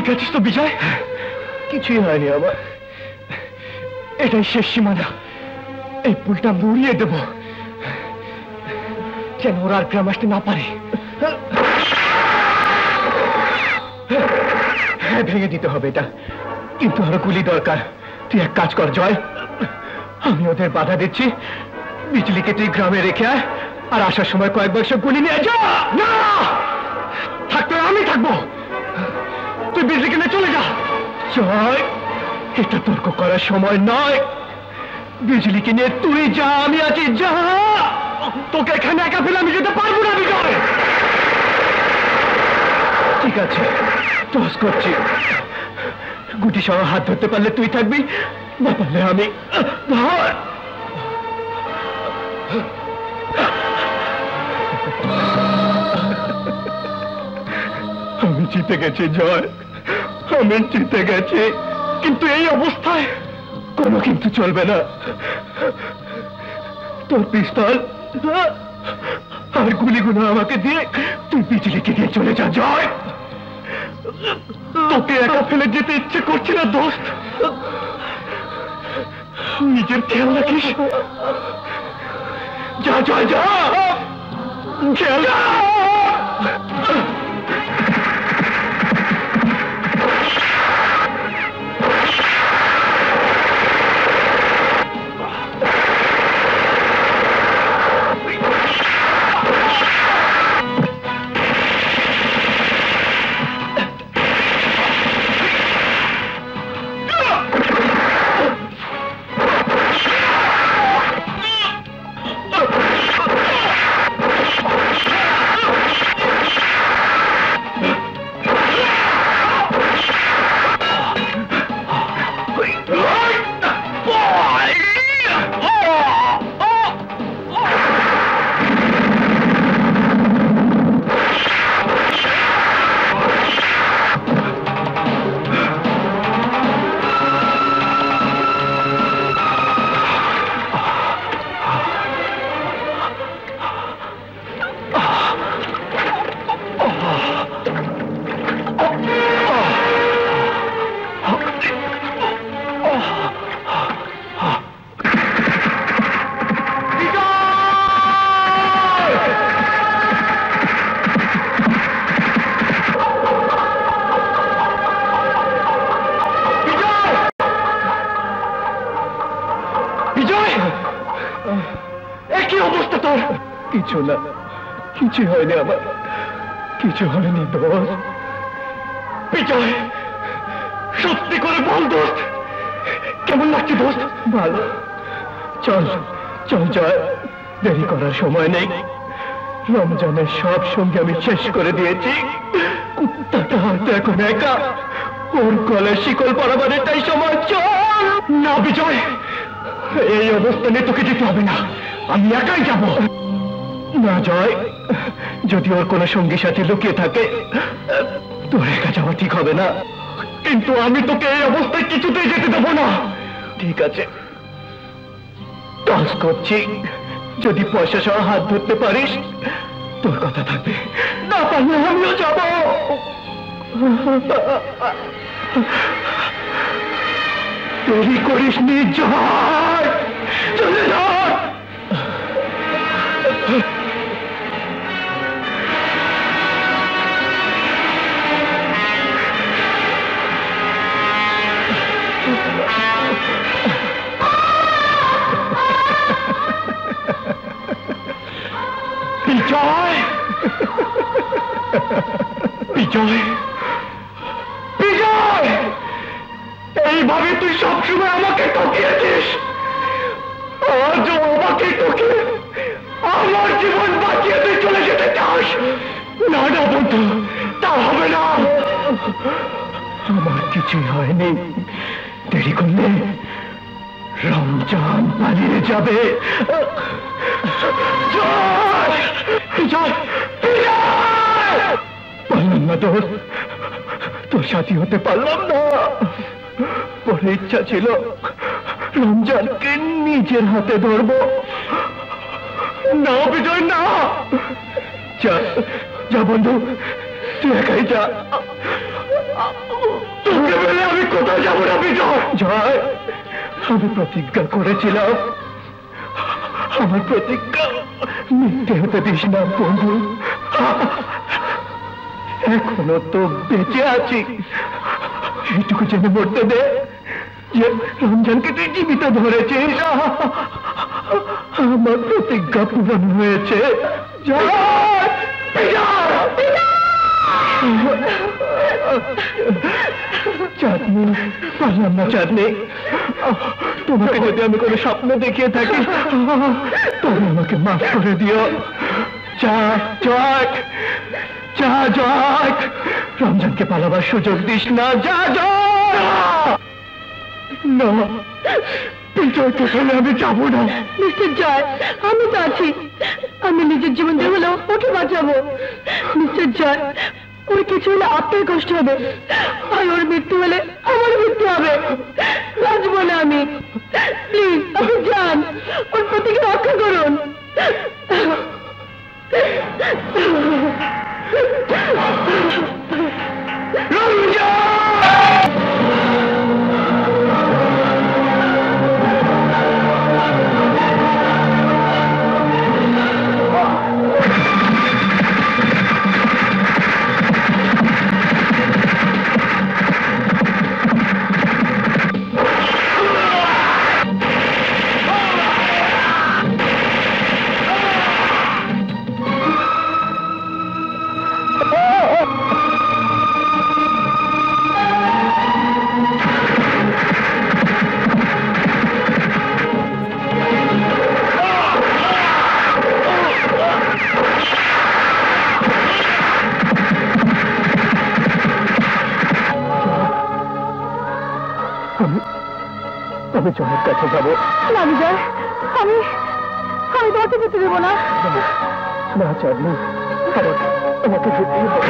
দেখেছিস তো বিজয়, কিছুই হয়নি আমার। এটাই শেষ সীমানা। এই পুলটা মুড়িয়ে দেব যেন ওরা আর গ্রাম আসতে না পারে। হ্যাঁ, ভেঙে দিতে হবে এটা, কিন্তু আরো গুলি দরকার। তুই এক কাজ কর জয়, আমি ওদের বাধা দিচ্ছি, বিজলিকে তুই গ্রামে রেখে আয়, আর আসার সময় কয়েক বাক্স গুলি নিয়ে যা। না, থাকতে আমি থাকবো, তুই বিজলিকে নিয়ে চলে যা। জয়, এটা তর্ক করার সময় নয়। বিজলিকে নিয়ে তুই যা, আমি আছি, যা। তোকে এখানে একা ফেলে আমি যেতে পারবো না বিজয়। ঠিক আছে, টস করছি। গুটি সহ হাত ধরতে পারলে তুই থাকবি, না পারলে আমি। ধর। আমি জিতে গেছি জয়, আমি জিতে গেছি, কিন্তু এই অবস্থায় কোনো কিন্তু চলবে না। তোর পিস্তল আর গুলিগুলো আমাকে দিয়ে তুই বিজলিকে দিয়ে চলে যা জয়। তোকে একা ফেলে যেতে ইচ্ছে করছি না দোস্ত, নিজের খেয়াল রাখিস। যা জয়, যা, খেয়াল রাখ। কিছু না, কিছু হয়নি আমার, কিছু হয়নি দোস্ত। বিজয়, সত্যি করে বল দোস্ত, কেমন লাগছে দোস্ত? ভালো। চল চল জয়, দেরি করার সময় নেই। রমজানের সব সঙ্গে আমি শেষ করে দিয়েছি। কুত্তাটা হয়তো এখন একা, ওর গলায় শিকল পরাবার এটাই সময়। চল না বিজয়, এই অবস্থা নিয়ে তোকে যেতে হবে না, আমি একাই যাব। না জয়, যদি ওর কোনো সঙ্গী সাথে লুকিয়ে থাকে তোর একা যাওয়া ঠিক হবে না, কিন্তু আমি তোকে এই অবস্থায় কিছুতেই যেতে দেবো না। ঠিক আছে, টস করছি, যদি পয়সা সহ হাত ধরতে পারিস তোর কথা থাকবে, না পারলে আমিও যাব। দেরি করিস নি জয়, চলে যা। বিজয়, বিজয়, বিজয়, এইভাবে তুই সবসময় আমাকে ঠকিয়েছিস, আজও আমাকে ঠকিয়ে আমার জীবন বাঁচিয়ে তুই চলে যেতে চাস? না না বন্ধু, তা হবে না। আমার কিছুই হয়নি, দেরি করলে রমজান পালিয়ে যাবে। পারলাম না দোস্ত, তোর সাথী হতে পারলাম না। পরে ইচ্ছা ছিল রমজানকে নিজের হাতে ধরবো। না বিজয় না, যা যা বন্ধু, তুই একাই যা, তোকে বলে আমি কোথাও যাবো না বিজয়। জয়, আমি প্রতিজ্ঞা করেছিলাম, আমার প্রতিজ্ঞা মিথ্যে হতে দিস না বন্ধু। এখনো তো বেঁচে আছি, এইটুকু জেনে মরতে দে যে রমজানকে তুই জীবিত ধরেছিস। আমার প্রতিজ্ঞা পূরণ হয়েছে। চাঁদনি, পারলাম না চাঁদনি, তোমাকে যদি আমি কোনো স্বপ্ন দেখিয়ে থাকি তবে আমাকে মাফ করে দিও। যা জয়, যা জয়, রমজানকে পালাবার সুযোগ দিস না। যা জয়, না বিজয়কে ফেলে আমি যাবো না। মিস্টার জয়, আমি তো আছি, আমি নিজের জীবন দিয়ে হলেও ওকে বাঁচাবো। মিস্টার জয়, ওর কিছু হলে আপনার কষ্ট হবে, আর ওর মৃত্যু হলে আমার মৃত্যু হবে। বাঁচবো না আমি, প্লিজ আপনি যান, ওর প্রতিকে রক্ষা করুন। আমি জয়ের কাছে যাবো না বিজয়, আমি তোমাকে যেতে দেবো না। না চাঁদনি, আমাকে যেতেই হবে।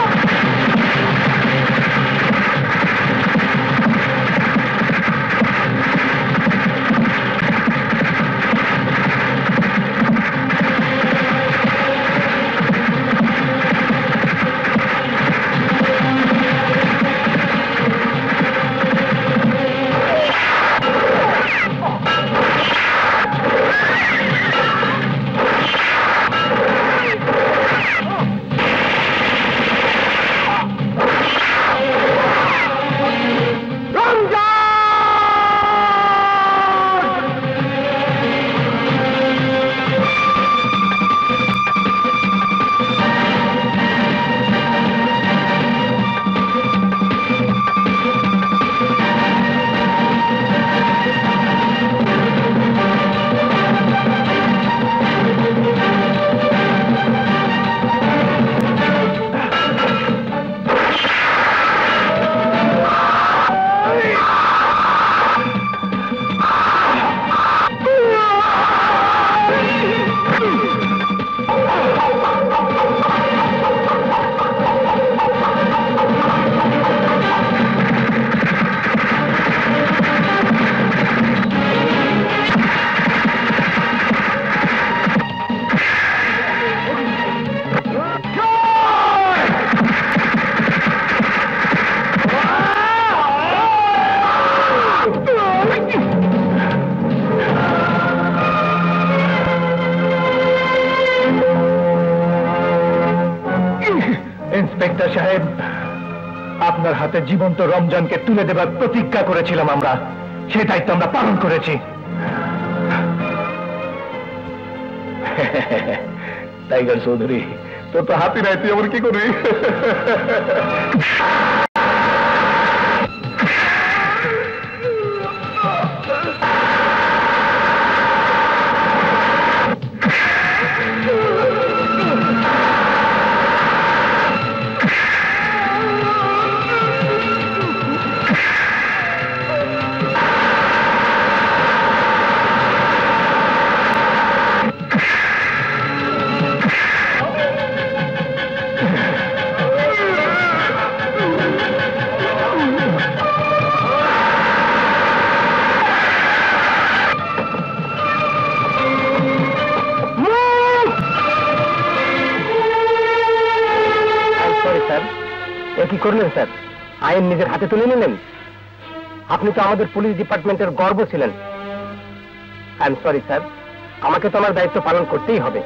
জয় সাহেব, আপনার হাতে জীবন্ত রমজানকে তুলে দেবার প্রতিজ্ঞা করেছিলাম আমরা, সেই দায়িত্ব আমরা পালন করেছি। টাইগার চৌধুরী, তোর তো হাতি নাই, তুই আবার কি করবি? কি করলেন স্যার? আইন নিজের হাতে তুলে নিলেন। আপনি তো আমাদের পুলিশ ডিপার্টমেন্টের গর্ব ছিলেন। আই এম সরি স্যার, আমাকে তো আমার দায়িত্ব পালন করতেই হবে।